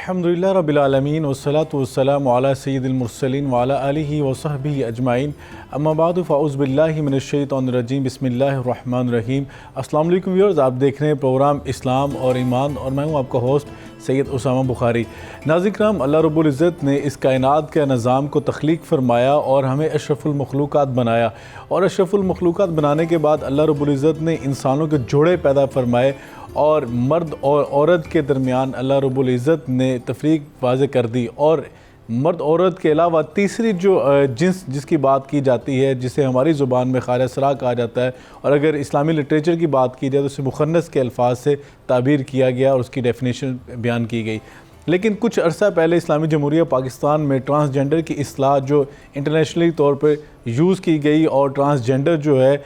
الحمدللہ رب العالمین والصلاة والسلام علی سید المرسلین وعلی آلہ وصحبہ اجمعین اما بعد فاعوذ باللہ من الشیطان الرجیم بسم اللہ الرحمن الرحیم۔ السلام علیکم ویورز، آپ دیکھ رہے ہیں پروگرام اسلام اور ایمان اور میں ہوں آپ کا ہوسٹ سید اسامہ بخاری۔ ناظرین کرام، اللہ رب العزت نے اس کائنات کے نظام کو تخلیق فرمایا اور ہمیں اشرف المخلوقات بنایا، اور اشرف المخلوقات بنانے کے بعد اللہ رب العزت نے انسانوں کے جوڑے پیدا فرمائے اور مرد اور عورت کے درمیان اللہ رب العزت نے تفریق واضح کر دی، اور مرد عورت کے علاوہ تیسری جو جنس جس کی بات کی جاتی ہے، جسے ہماری زبان میں خارج سرا کہا جاتا ہے، اور اگر اسلامی لٹریچر کی بات کی جائے تو اسے مخنث کے الفاظ سے تعبیر کیا گیا اور اس کی ڈیفینیشن بیان کی گئی۔ لیکن کچھ عرصہ پہلے اسلامی جمہوریہ پاکستان میں ٹرانسجنڈر کی اصطلاح جو انٹرنیشنلی طور پہ یوز کی گئی، اور ٹرانسجنڈر جو ہے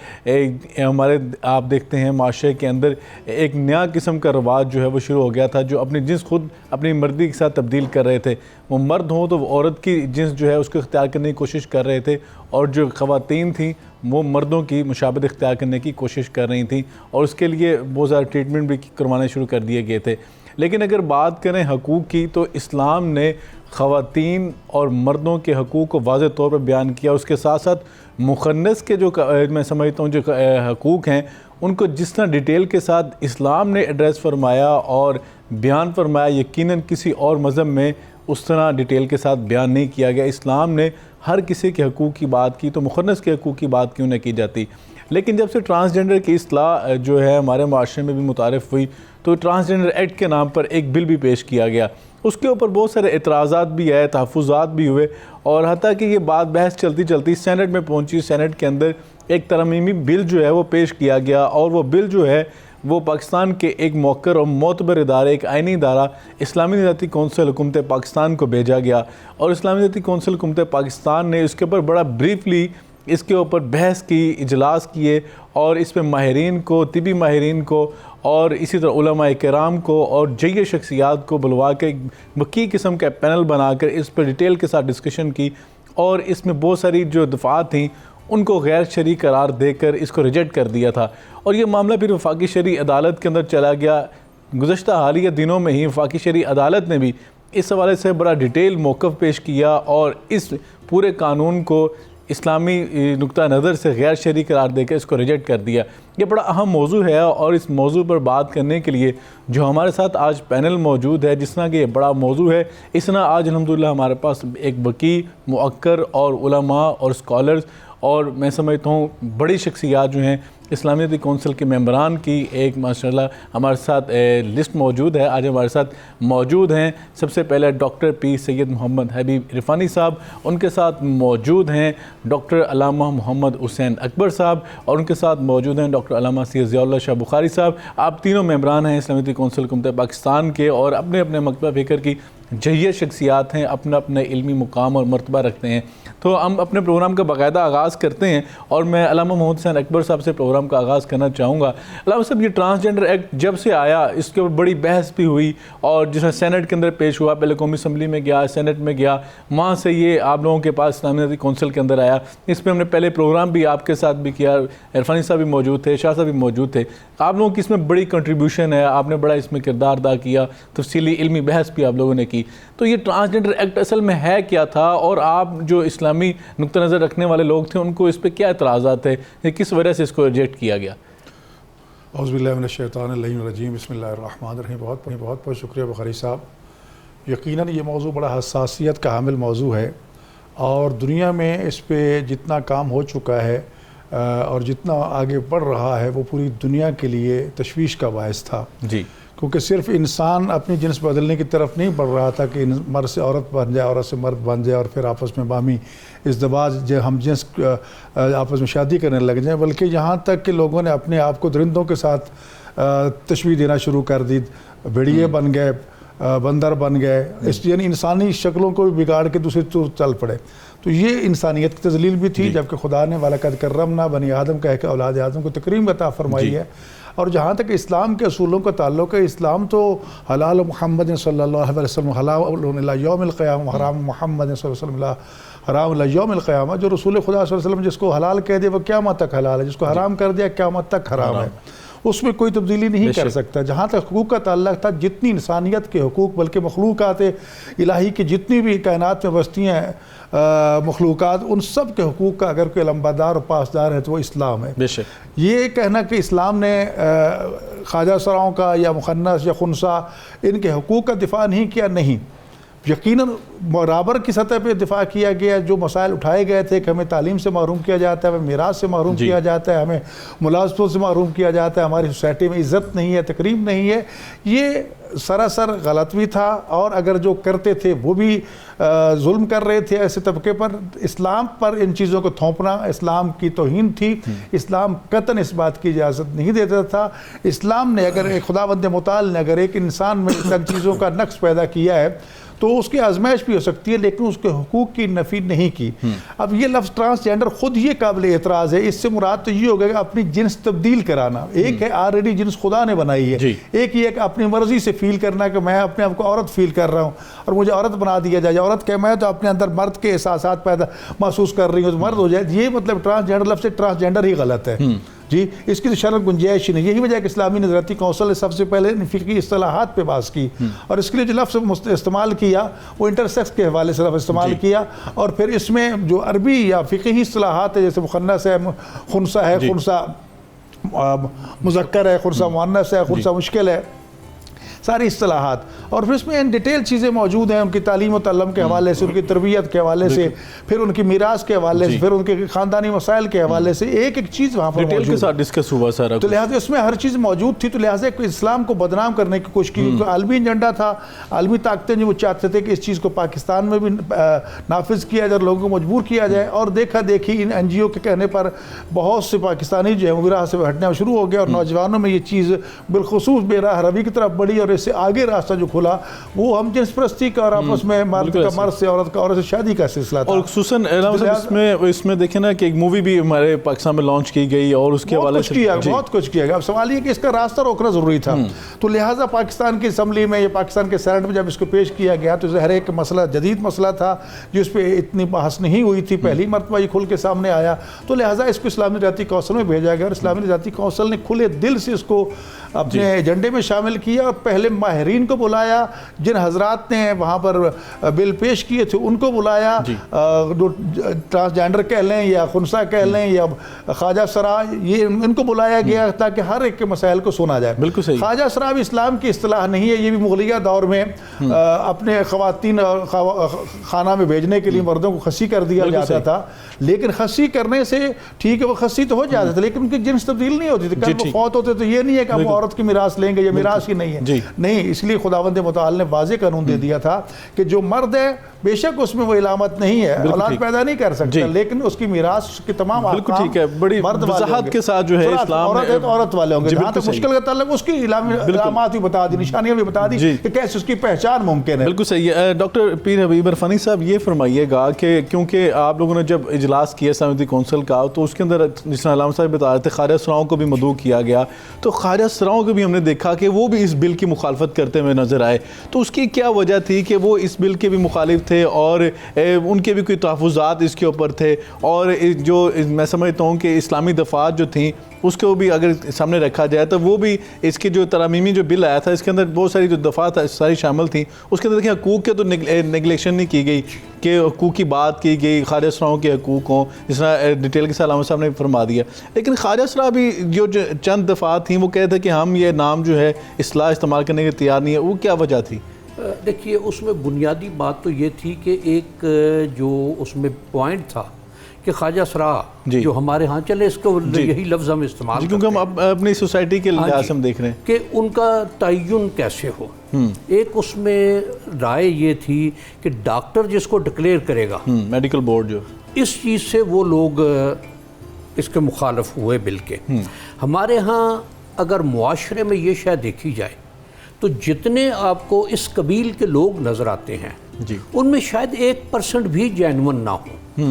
ہمارے آپ دیکھتے ہیں معاشرے کے اندر ایک نیا قسم کا رواج جو ہے وہ شروع ہو گیا تھا، جو اپنی جنس خود اپنی مردی کے ساتھ تبدیل کر رہے تھے۔ وہ مرد ہوں تو وہ عورت کی جنس جو ہے اس کو اختیار کرنے کی کوشش کر رہے تھے، اور جو خواتین تھیں وہ مردوں کی مشابہت اختیار کرنے کی کوشش کر رہی تھیں، اور اس کے لیے بہت زیادہ ٹریٹمنٹ بھی کروانے شروع کر دیے گئے تھے۔ لیکن اگر بات کریں حقوق کی تو اسلام نے خواتین اور مردوں کے حقوق کو واضح طور پر بیان کیا، اس کے ساتھ ساتھ مخنث کے جو میں سمجھتا ہوں جو حقوق ہیں ان کو جس طرح ڈیٹیل کے ساتھ اسلام نے ایڈریس فرمایا اور بیان فرمایا، یقیناً کسی اور مذہب میں اس طرح ڈیٹیل کے ساتھ بیان نہیں کیا گیا۔ اسلام نے ہر کسی کے حقوق کی بات کی، تو مخنث کے حقوق کی بات کیوں نہ کی جاتی؟ لیکن جب سے ٹرانسجنڈر کی اصطلاح جو ہے ہمارے معاشرے میں بھی متعارف ہوئی تو ٹرانسجنڈر ایکٹ کے نام پر ایک بل بھی پیش کیا گیا۔ اس کے اوپر بہت سارے اعتراضات بھی آئے، تحفظات بھی ہوئے، اور حتیٰ کہ یہ بات بحث چلتی چلتی سینٹ میں پہنچی۔ سینٹ کے اندر ایک ترمیمی بل جو ہے وہ پیش کیا گیا، اور وہ بل جو ہے وہ پاکستان کے ایک موقر اور معتبر ادارے، ایک آئینی ادارہ اسلامی نظاتی کونسل حکومت پاکستان کو بھیجا گیا، اور اسلامی نظاتی کونسل حکومت پاکستان نے اس کے اوپر بڑا بریفلی اس کے اوپر بحث کی، اجلاس کیے، اور اس میں ماہرین کو، طبی ماہرین کو، اور اسی طرح علماء کرام کو اور جیہ شخصیات کو بلوا کے ایک وسیع قسم کا پینل بنا کر اس پر ڈیٹیل کے ساتھ ڈسکشن کی، اور اس میں بہت ساری جو دفعات تھیں ان کو غیر شرعی قرار دے کر اس کو ریجیکٹ کر دیا تھا، اور یہ معاملہ پھر وفاقی شرعی عدالت کے اندر چلا گیا۔ گزشتہ حالیہ دنوں میں ہی وفاقی شرعی عدالت نے بھی اس حوالے سے بڑا ڈیٹیل موقف پیش کیا، اور اس پورے قانون کو اسلامی نقطہ نظر سے غیر شرعی قرار دے کر اس کو ریجیکٹ کر دیا۔ یہ بڑا اہم موضوع ہے، اور اس موضوع پر بات کرنے کے لیے جو ہمارے ساتھ آج پینل موجود ہے، جس طرح کہ یہ بڑا موضوع ہے، اس طرح آج الحمدللہ ہمارے پاس ایک وکیل، معقر اور علماء اور اسکالرز، اور میں سمجھتا ہوں بڑی شخصیات جو ہیں اسلامی نظاتی کونسل کے ممبران کی ایک ماشاءاللہ ہمارے ساتھ لسٹ موجود ہے۔ آج ہمارے ساتھ موجود ہیں سب سے پہلے ڈاکٹر پی سید محمد حبیب عرفانی صاحب، ان کے ساتھ موجود ہیں ڈاکٹر علامہ محمد حسین اکبر صاحب، اور ان کے ساتھ موجود ہیں ڈاکٹر علامہ سید ضیاء اللہ شاہ بخاری صاحب۔ آپ تینوں ممبران ہیں اسلامی نظاتی کونسل حکومت پاکستان کے، اور اپنے اپنے مکتبہ فکر کی جیہ شخصیات ہیں، اپنا اپنے علمی مقام اور مرتبہ رکھتے ہیں۔ تو ہم اپنے پروگرام کا باقاعدہ آغاز کرتے ہیں، اور میں علامہ محمد حسین اکبر صاحب سے پروگرام کا آغاز کرنا چاہوں گا۔ علامہ صاحب، یہ ٹرانسجنڈر ایکٹ جب سے آیا اس کے اوپر بڑی بحث بھی ہوئی، اور جس میں سینٹ کے اندر پیش ہوا، پہلے قومی اسمبلی میں گیا، سینٹ میں گیا، وہاں سے یہ آپ لوگوں کے پاس اسلامی نظاتی کونسل کے اندر آیا۔ اس پہ ہم نے پہلے پروگرام بھی آپ کے ساتھ بھی کیا، عرفانی صاحب بھی موجود تھے، شاہ صاحب بھی موجود تھے۔ آپ لوگوں کی اس میں بڑی کنٹریبیوشن ہے، آپ نے بڑا اس میں کردار ادا کیا، تفصیلی علمی بحث بھی آپ لوگوں نے کی۔ تو یہ ٹرانسجنڈر ایکٹ اصل میں ہے کیا تھا، اور آپ جو اسلامی نقطہ نظر رکھنے والے لوگ تھے ان کو اس پہ کیا اعتراضات ہے، کس وجہ سے اس کو ریجیکٹ کیا گیا؟ اعوذ باللہ من الشیطان الرجیم، بسم اللہ الرحمن الرحیم۔ بہت بہت شکریہ بخاری صاحب۔ یقیناً یہ موضوع بڑا حساسیت کا حامل موضوع ہے، اور دنیا میں اس پہ جتنا کام ہو چکا ہے اور جتنا آگے بڑھ رہا ہے وہ پوری دنیا کے لیے تشویش کا باعث تھا۔ جی، کیونکہ صرف انسان اپنی جنس بدلنے کی طرف نہیں بڑھ رہا تھا کہ مرد سے عورت بن جائے، عورت سے مرد بن جائے، اور پھر آپس میں باہمی ازدواج ہم جنس آپس میں شادی کرنے لگ جائیں، بلکہ یہاں تک کہ لوگوں نے اپنے آپ کو درندوں کے ساتھ تشبیہ دینا شروع کر دی، بھیڑیے بن گئے، بندر بن گئے، یعنی انسانی شکلوں کو بھی بگاڑ کے دوسری طور چل پڑے۔ تو یہ انسانیت کی تذلیل بھی تھی، جبکہ خدا نے وَلَقَدْ كَرَّمْنَا بنی آدم کہہ کے اولاد آدم کو تکریم عطا فرمائی ہے۔ اور جہاں تک اسلام کے اصولوں کا تعلق ہے، اسلام تو حلال محمد صلی اللہ علیہ وسلم حلال الی یوم القیامہ، حرام محمد صلی اللہ علیہ وسلم حرام الی یوم القیامہ۔ جو رسول خدا صلی اللہ علیہ وسلم جس کو حلال کہہ دے وہ قیامت تک حلال ہے، جس کو حرام کر دیا قیامت تک حرام ہے۔ اس میں کوئی تبدیلی نہیں کر سکتا. جہاں تک حقوق کا تعلق تھا، جتنی انسانیت کے حقوق بلکہ مخلوقات الہی کی جتنی بھی کائنات میں بستی ہیں مخلوقات، ان سب کے حقوق کا اگر کوئی علمبردار اور پاسدار ہے تو وہ اسلام ہے. یہ کہنا کہ اسلام نے خواجہ سراؤں کا یا مخنث یا خنثی ان کے حقوق کا دفاع نہیں کیا، نہیں، یقیناً برابر کی سطح پہ دفاع کیا گیا. جو مسائل اٹھائے گئے تھے کہ ہمیں تعلیم سے محروم کیا جاتا ہے، ہمیں میراث سے محروم کیا جاتا ہے، ہمیں ملازمتوں سے محروم کیا جاتا ہے، ہماری سوسائٹی میں عزت نہیں ہے، تکریم نہیں ہے، یہ سراسر غلط بھی تھا. اور اگر جو کرتے تھے وہ بھی ظلم کر رہے تھے ایسے طبقے پر. اسلام پر ان چیزوں کو تھوپنا اسلام کی توہین تھی. اسلام قطعاً اس بات کی اجازت نہیں دیتا تھا. اسلام نے اگر ایک خداوند متعال نے اگر ایک انسان میں ان چیزوں کا نقص پیدا کیا ہے تو اس کی آزمائش بھی ہو سکتی ہے، لیکن اس کے حقوق کی نفی نہیں کی. اب یہ لفظ ٹرانسجینڈر خود یہ قابل اعتراض ہے. اس سے مراد تو یہ ہوگا کہ اپنی جنس تبدیل کرانا. ایک ہے آلریڈی جنس خدا نے بنائی ہے، ایک یہ کہ اپنی مرضی سے فیل کرنا کہ میں اپنے آپ کو عورت فیل کر رہا ہوں اور مجھے عورت بنا دیا جائے. عورت کہ میں تو اپنے اندر مرد کے احساسات پیدا محسوس کر رہی ہوں تو مرد ہو جائے. یہ مطلب ٹرانسجینڈر لفظ سے ٹرانسجینڈر ہی غلط ہے جی. اس کی تو شرعی گنجائش ہی نہیں. یہی وجہ ہے کہ اسلامی نظریاتی کونسل نے سب سے پہلے فقہی اصطلاحات پہ بحث کی اور اس کے لیے جو لفظ استعمال کیا وہ انٹرسیکس کے حوالے سے لفظ استعمال کیا. اور پھر اس میں جو عربی یا فقہی اصطلاحات ہے جیسے مخنث ہے، خنثی ہے، خنثی مذکر ہے، خنثی مؤنث ہے، خنثی مشکل ہے، ساری اصطلاحات. اور پھر اس میں ان ڈیٹیل چیزیں موجود ہیں ان کی تعلیم و تعلم کے حوالے سے، ان کی تربیت کے حوالے سے، پھر ان کی میراث کے حوالے سے، پھر ان کے خاندانی مسائل کے حوالے سے. ایک ایک چیز وہاں پر ڈیٹیل کے ساتھ ڈسکس ہوا سارا. تو لہٰذا اس میں ہر چیز موجود تھی. تو لہٰذا اسلام کو بدنام کرنے کی کوشش کی. عالمی ایجنڈا تھا، عالمی طاقتیں جو وہ چاہتے تھے کہ اس چیز کو پاکستان میں بھی نافذ کیا جائے، لوگوں کو مجبور کیا جائے. اور دیکھا دیکھی ان این جی او کے کہنے پر بہت سے پاکستانی جو ہے وہ راہ سے ہٹنا شروع ہو گیا اور نوجوانوں میں یہ چیز بالخصوص بے راہ روی کی طرف بڑھی. اور اس سے آگے راستہ جو کھلا وہ ہم جنس پرستی کا اور آپس میں مرد کا مرد سے، عورت کا عورت سے شادی کا سلسلہ تھا. اور خصوصاً اس میں دیکھیں نا کہ ایک مووی بھی ہمارے پاکستان میں لانچ کی گئی اور اس کے حوالے سے بہت کچھ کیا گیا. اب سوال یہ کہ اس کا راستہ روکنا ضروری تھا. تو لہٰذا پاکستان کی اسمبلی میں یا پاکستان کے سینٹ میں جب اس کو پیش کیا گیا تو ظاہر ایک مسئلہ جدید مسئلہ تھا جس پہ اتنی بحث نہیں ہوئی تھی. پہلی مرتبہ یہ کھل کے سامنے آیا. تو لہٰذا اس کو اسلامی نظریاتی کونسل میں بھیجا گیا اور اسلامی نظریاتی کونسل نے کھلے دل سے اس کو اپنے ایجنڈے میں شامل کیا اور پہلے ماہرین کو بلایا. جن حضرات نے وہاں پر بل پیش کیے تھے ان کو بلایا. ٹرانسجینڈر کہہ لیں یا خنثی کہہ لیں یا خواجہ سرا، یہ ان کو بلایا گیا تاکہ ہر ایک کے مسائل کو سنا جائے. بالکل صحیح. خواجہ سرا بھی اسلام کی اصطلاح نہیں ہے. یہ بھی مغلیہ دور میں اپنے خواتین خانہ میں بھیجنے کے لیے مردوں کو خصی کر دیا جاتا تھا. لیکن خصی کرنے سے ٹھیک ہے وہ خصی تو ہو جاتا تھا لیکن ان کی جنس تبدیل نہیں ہوتی تھی. کل وہ فوت ہوتے تو یہ نہیں ہے کہ ہم عورت کی میراث لیں گے، یہ میراث ہی نہیں ہے. نہیں، اس لیے خداوند متعال نے واضح قانون دے دیا تھا کہ جو مرد ہے بے شک اس میں وہ علامت نہیں ہے، اولاد پیدا نہیں کر سکتا، لیکن اس کی میراث کی تمام احکام بڑی وضاحت کے ساتھ جو ہے اسلام عورت ہے تو عورت والے ہوں گے. جہاں تک مشکل کا تعلق اس کی علامات بھی بتا دی، نشانیاں بھی بتا دی کہ کیسے اس کی پہچان ممکن ہے. بالکل صحیح ہے. ڈاکٹر پیر حبیب عرفانی صاحب یہ فرمائیے گا کہ کیونکہ آپ لوگوں نے جب اجلاس کیا اسلامی کونسل کا تو اس کے اندر جس طرح علامہ صاحب بتا رہے تھے خواجہ سراؤں کو بھی مدعو کیا گیا. تو خواجہ سراؤں کو بھی ہم نے دیکھا کہ وہ بھی اس بل کی مخالفت کرتے ہوئے نظر آئے. تو اس کی کیا وجہ تھی کہ وہ اس بل کے بھی مخالف تھے اور ان کے بھی کوئی تحفظات اس کے اوپر تھے اور جو میں سمجھتا ہوں کہ اسلامی دفعات جو تھیں اس کو بھی اگر سامنے رکھا جائے تو وہ بھی اس کی جو ترمیمی جو بل آیا تھا اس کے اندر بہت ساری جو دفعات ساری شامل تھیں. اس کے اندر دیکھیں حقوق کے تو نیگلیکشن نہیں کی گئی کہ حقوق کی بات کی گئی، خواجہ سراؤں کے حقوق ہوں جس طرح ڈیٹیل کے ساتھ علامہ صاحب نے فرما دیا. لیکن خواجہ سراؤں بھی جو چند دفعات تھیں وہ کہتے کہ ہم یہ نام جو ہے اصلاح استعمال کرنے کے تیار نہیں ہے. وہ کیا وجہ تھی؟ دیکھیے اس میں بنیادی بات تو یہ تھی کہ ایک جو اس میں پوائنٹ تھا کہ خواجہ سرا جو ہمارے ہاں چلے اس کو یہی لفظ ہم استعمال کیونکہ ہم اپنی سوسائٹی کے لحاظ سے ہم دیکھ رہے ہیں کہ ان کا تعین کیسے ہو. ایک اس میں رائے یہ تھی کہ ڈاکٹر جس کو ڈکلیئر کرے گا میڈیکل بورڈ جو اس چیز سے وہ لوگ اس کے مخالف ہوئے بل کے. ہمارے ہاں اگر معاشرے میں یہ شے دیکھی جائے تو جتنے آپ کو اس قبیل کے لوگ نظر آتے ہیں ان میں شاید 1% بھی جینون نہ ہو،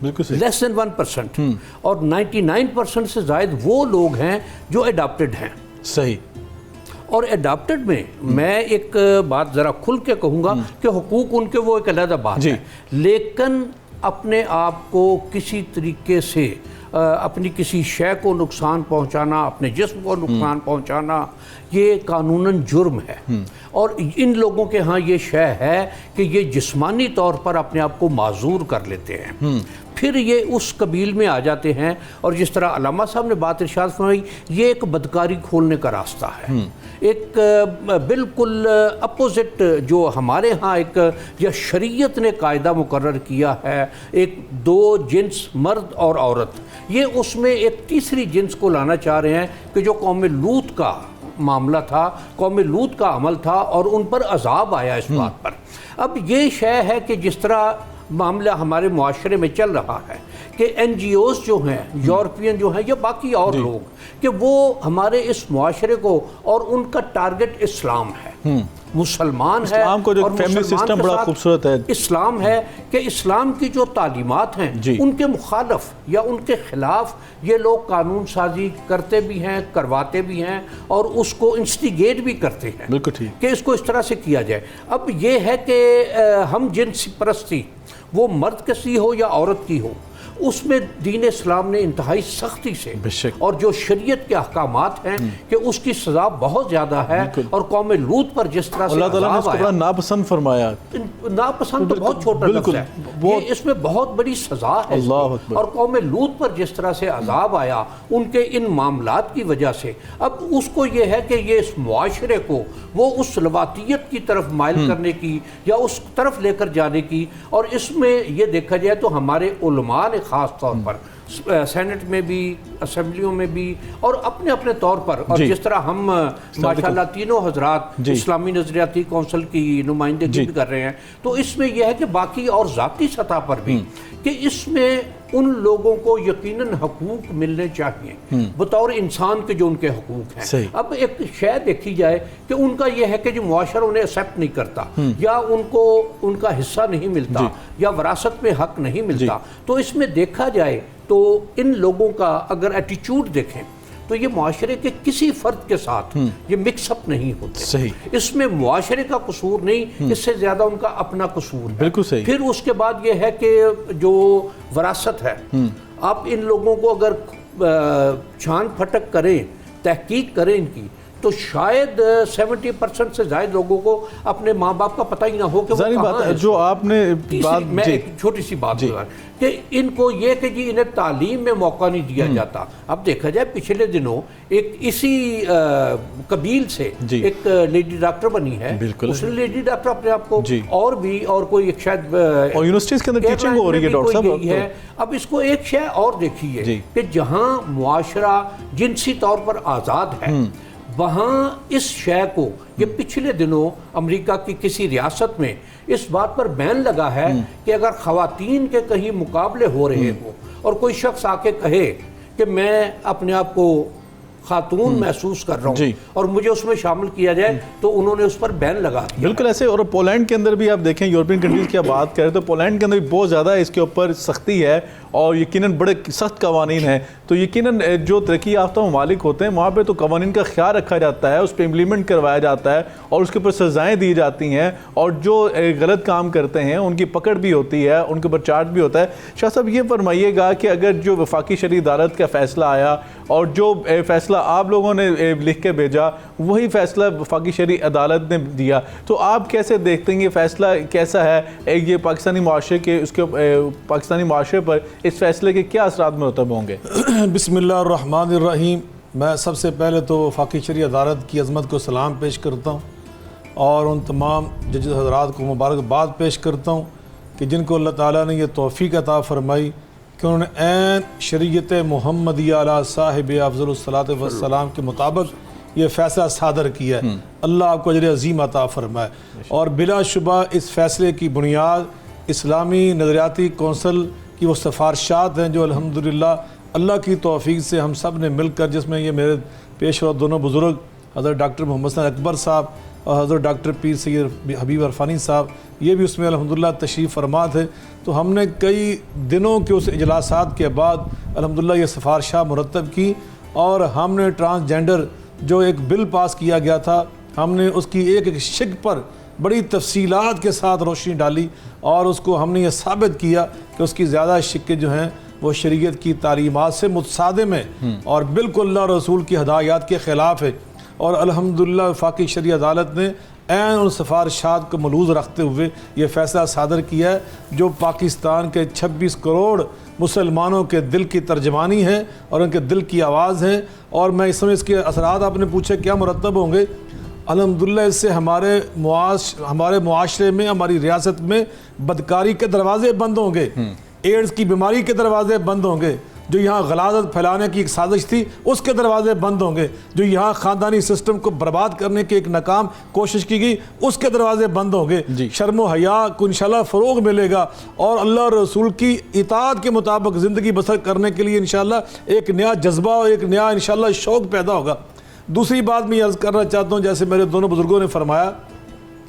لیس دین 1%، اور 99% سے زائد وہ لوگ ہیں جو اڈاپٹڈ ہیں. صحیح. اور اڈاپٹڈ میں ایک بات ذرا کھل کے کہوں گا کہ حقوق ان کے وہ ایک علیحدہ بات ہے، لیکن اپنے آپ کو کسی طریقے سے اپنی کسی شے کو نقصان پہنچانا، اپنے جسم کو نقصان پہنچانا، یہ قانوناً جرم ہے۔ اور ان لوگوں کے ہاں یہ شے ہے کہ یہ جسمانی طور پر اپنے آپ کو معذور کر لیتے ہیں، پھر یہ اس قبیل میں آ جاتے ہیں، اور جس طرح علامہ صاحب نے بات ارشاد فرمائی، یہ ایک بدکاری کھولنے کا راستہ ہے، ایک بالکل اپوزٹ جو ہمارے ہاں ایک یا شریعت نے قاعدہ مقرر کیا ہے، ایک دو جنس مرد اور عورت، یہ اس میں ایک تیسری جنس کو لانا چاہ رہے ہیں کہ جو قوم لوط کا معاملہ تھا، قوم لوط کا عمل تھا، اور ان پر عذاب آیا اس بات پر۔ اب یہ شے ہے کہ جس طرح معاملہ ہمارے معاشرے میں چل رہا ہے کہ این جی اوز جو ہیں، یورپین جو ہیں یا باقی اور لوگ، کہ وہ ہمارے اس معاشرے کو، اور ان کا ٹارگٹ اسلام ہے، مسلمان ہے، اسلام کو جو اور فیملی مسلمان سسٹم کے بڑا ساتھ خوبصورت ہے، اسلام ہے کہ اسلام کی جو تعلیمات ہیں ان کے مخالف یا ان کے خلاف یہ لوگ قانون سازی کرتے بھی ہیں، کرواتے بھی ہیں، اور اس کو انسٹیگیٹ بھی کرتے ہیں بالکل ٹھیک، کہ اس کو اس طرح سے کیا جائے۔ اب یہ ہے کہ ہم جنس پرستی، وہ مرد کی ہو یا عورت کی ہو، اس میں دین اسلام نے انتہائی سختی سے، اور جو شریعت کے احکامات ہیں کہ اس کی سزا بہت زیادہ ہے، اور قوم لوط پر جس طرح سے اللہ تعالیٰ نے اس کو عذاب بڑا آیا، ناپسند فرمایا، ناپسند تو بہت چھوٹا لفظ ہے، یہ اس میں بہت بڑی سزا ہے اس اللہ کی، اکبر، اور قوم لوط پر جس طرح سے عذاب آیا ان کے ان معاملات کی وجہ سے، اب اس کو یہ ہے کہ یہ اس معاشرے کو وہ اس لواطیت کی طرف مائل کرنے کی یا اس طرف لے کر جانے کی، اور اس میں یہ دیکھا جائے تو ہمارے علماء نے خاص طور پر سینٹ میں بھی، اسمبلیوں میں بھی، اور اپنے اپنے طور پر، اور جس طرح ہم ماشاءاللہ تینوں حضرات اسلامی نظریاتی کونسل کی نمائندگی بھی کر رہے ہیں، تو اس میں یہ ہے کہ باقی اور ذاتی سطح پر بھی کہ اس میں ان لوگوں کو یقیناً حقوق ملنے چاہیے بطور انسان کے جو ان کے حقوق ہیں۔ اب ایک شے دیکھی جائے کہ ان کا یہ ہے کہ جو معاشرہ انہیں ایکسیپٹ نہیں کرتا، یا ان کو ان کا حصہ نہیں ملتا، یا وراثت میں حق نہیں ملتا، تو اس میں دیکھا جائے تو ان لوگوں کا اگر ایٹیچیوڈ دیکھیں تو یہ معاشرے کے کسی فرد کے ساتھ یہ مکس اپ نہیں ہوتے، اس میں معاشرے کا قصور نہیں، اس سے زیادہ ان کا اپنا قصور ہے۔ بالکل صحیح۔ پھر اس کے بعد یہ ہے کہ جو وراثت ہے، آپ ان لوگوں کو اگر چھان پھٹک کریں، تحقیق کریں ان کی، تو شاید 70% سے زائد لوگوں کو اپنے ماں باپ کا پتہ ہی نہ ہو کہ وہ کہاں ہیں۔ جو آپ نے بات، میں ایک چھوٹی سی بات بتا کہ ان کو یہ کہ جی انہیں تعلیم میں موقع نہیں دیا جاتا۔ اب دیکھا جائے پچھلے دنوں ایک اسی قبیل سے ایک لیڈی ڈاکٹر بنی ہے، اس نے لیڈی ڈاکٹر اپنے آپ کو، اور بھی اور کوئی ایک شاید یونیورسٹیز کے اندر ٹیچنگ ہو رہی ہے ڈاکٹر صاحب۔ اب اس کو ایک شے اور دیکھیے کہ جہاں معاشرہ جنسی طور پر آزاد ہے، وہاں اس شے کو، یہ پچھلے دنوں امریکہ کی کسی ریاست میں اس بات پر بین لگا ہے کہ اگر خواتین کے کہیں مقابلے ہو رہے ہوں اور کوئی شخص آ کے کہے کہ میں اپنے آپ کو خاتون محسوس کر رہا ہوں اور مجھے اس میں شامل کیا جائے، تو انہوں نے اس پر بین لگا دیا۔ بالکل ایسے، اور پولینڈ کے اندر بھی آپ دیکھیں، یورپین کنٹریز کی آپ بات کریں تو پولینڈ کے اندر بھی بہت زیادہ اس کے اوپر سختی ہے، اور یقیناً بڑے سخت قوانین ہیں۔ تو یقیناً جو ترقی یافتہ ممالک ہوتے ہیں وہاں پہ تو قوانین کا خیال رکھا جاتا ہے، اس پہ امپلیمنٹ کروایا جاتا ہے، اور اس کے اوپر سزائیں دی جاتی ہیں، اور جو غلط کام کرتے ہیں ان کی پکڑ بھی ہوتی ہے، ان کے اوپر چارج بھی ہوتا ہے۔ شاہ صاحب یہ فرمائیے گا کہ اگر جو وفاقی شرعی عدالت کا فیصلہ آیا، اور جو فیصلہ آپ لوگوں نے لکھ کے بھیجا وہی فیصلہ وفاقی شرعی عدالت نے دیا، تو آپ کیسے دیکھتے ہیں یہ فیصلہ کیسا ہے؟ یہ پاکستانی معاشرے کے، اس کے پاکستانی معاشرے پر اس فیصلے کے کیا اثرات مرتب ہوں گے؟ بسم اللہ الرحمن الرحیم۔ میں سب سے پہلے تو وفاقی شرعی عدالت کی عظمت کو سلام پیش کرتا ہوں، اور ان تمام ججز حضرات کو مبارکباد پیش کرتا ہوں کہ جن کو اللہ تعالیٰ نے یہ توفیق عطا فرمائی کہ انہوں نے عین شریعت محمدیہ علی صاحب افضل الصلاۃ والسلام کے مطابق یہ فیصلہ صادر کیا ہے۔ اللہ آپ کو اجر عظیم عطا فرمائے، اور بلا شبہ اس فیصلے کی بنیاد اسلامی نظریاتی کونسل کی وہ سفارشات ہیں جو الحمدللہ اللہ کی توفیق سے ہم سب نے مل کر، جس میں یہ میرے پیش رو دونوں بزرگ حضرت ڈاکٹر محمد حسن اکبر صاحب اور حضرت ڈاکٹر پیر سید حبیب عرفانی صاحب، یہ بھی اس میں الحمدللہ تشریف فرما تھے۔ تو ہم نے کئی دنوں کے اس اجلاسات کے بعد الحمدللہ یہ سفارشات مرتب کی، اور ہم نے ٹرانسجینڈر جو ایک بل پاس کیا گیا تھا، ہم نے اس کی ایک ایک شق پر بڑی تفصیلات کے ساتھ روشنی ڈالی، اور اس کو ہم نے یہ ثابت کیا کہ اس کی زیادہ شقیں جو ہیں وہ شریعت کی تعلیمات سے متصادم ہے اور بالکل اللہ رسول کی ہدایات کے خلاف ہے، اور الحمدللہ وفاقی شرعی عدالت نے عین ان سفارشات کو ملوز رکھتے ہوئے یہ فیصلہ صادر کیا ہے جو پاکستان کے 26 کروڑ مسلمانوں کے دل کی ترجمانی ہے اور ان کے دل کی آواز ہے۔ اور میں اس میں اس کے اثرات آپ نے پوچھے کیا مرتب ہوں گے، الحمدللہ اس سے ہمارے معاشرے میں، ہماری ریاست میں بدکاری کے دروازے بند ہوں گے، ایڈز کی بیماری کے دروازے بند ہوں گے، جو یہاں غلاظت پھیلانے کی ایک سازش تھی اس کے دروازے بند ہوں گے، جو یہاں خاندانی سسٹم کو برباد کرنے کی ایک ناکام کوشش کی گئی اس کے دروازے بند ہوں گے، شرم و حیا کو انشاءاللہ فروغ ملے گا اور اللہ رسول کی اطاعت کے مطابق زندگی بسر کرنے کے لیے انشاءاللہ ایک نیا جذبہ اور ایک نیا انشاءاللہ شوق پیدا ہوگا۔ دوسری بات میں یہ عرض کرنا چاہتا ہوں، جیسے میرے دونوں بزرگوں نے فرمایا،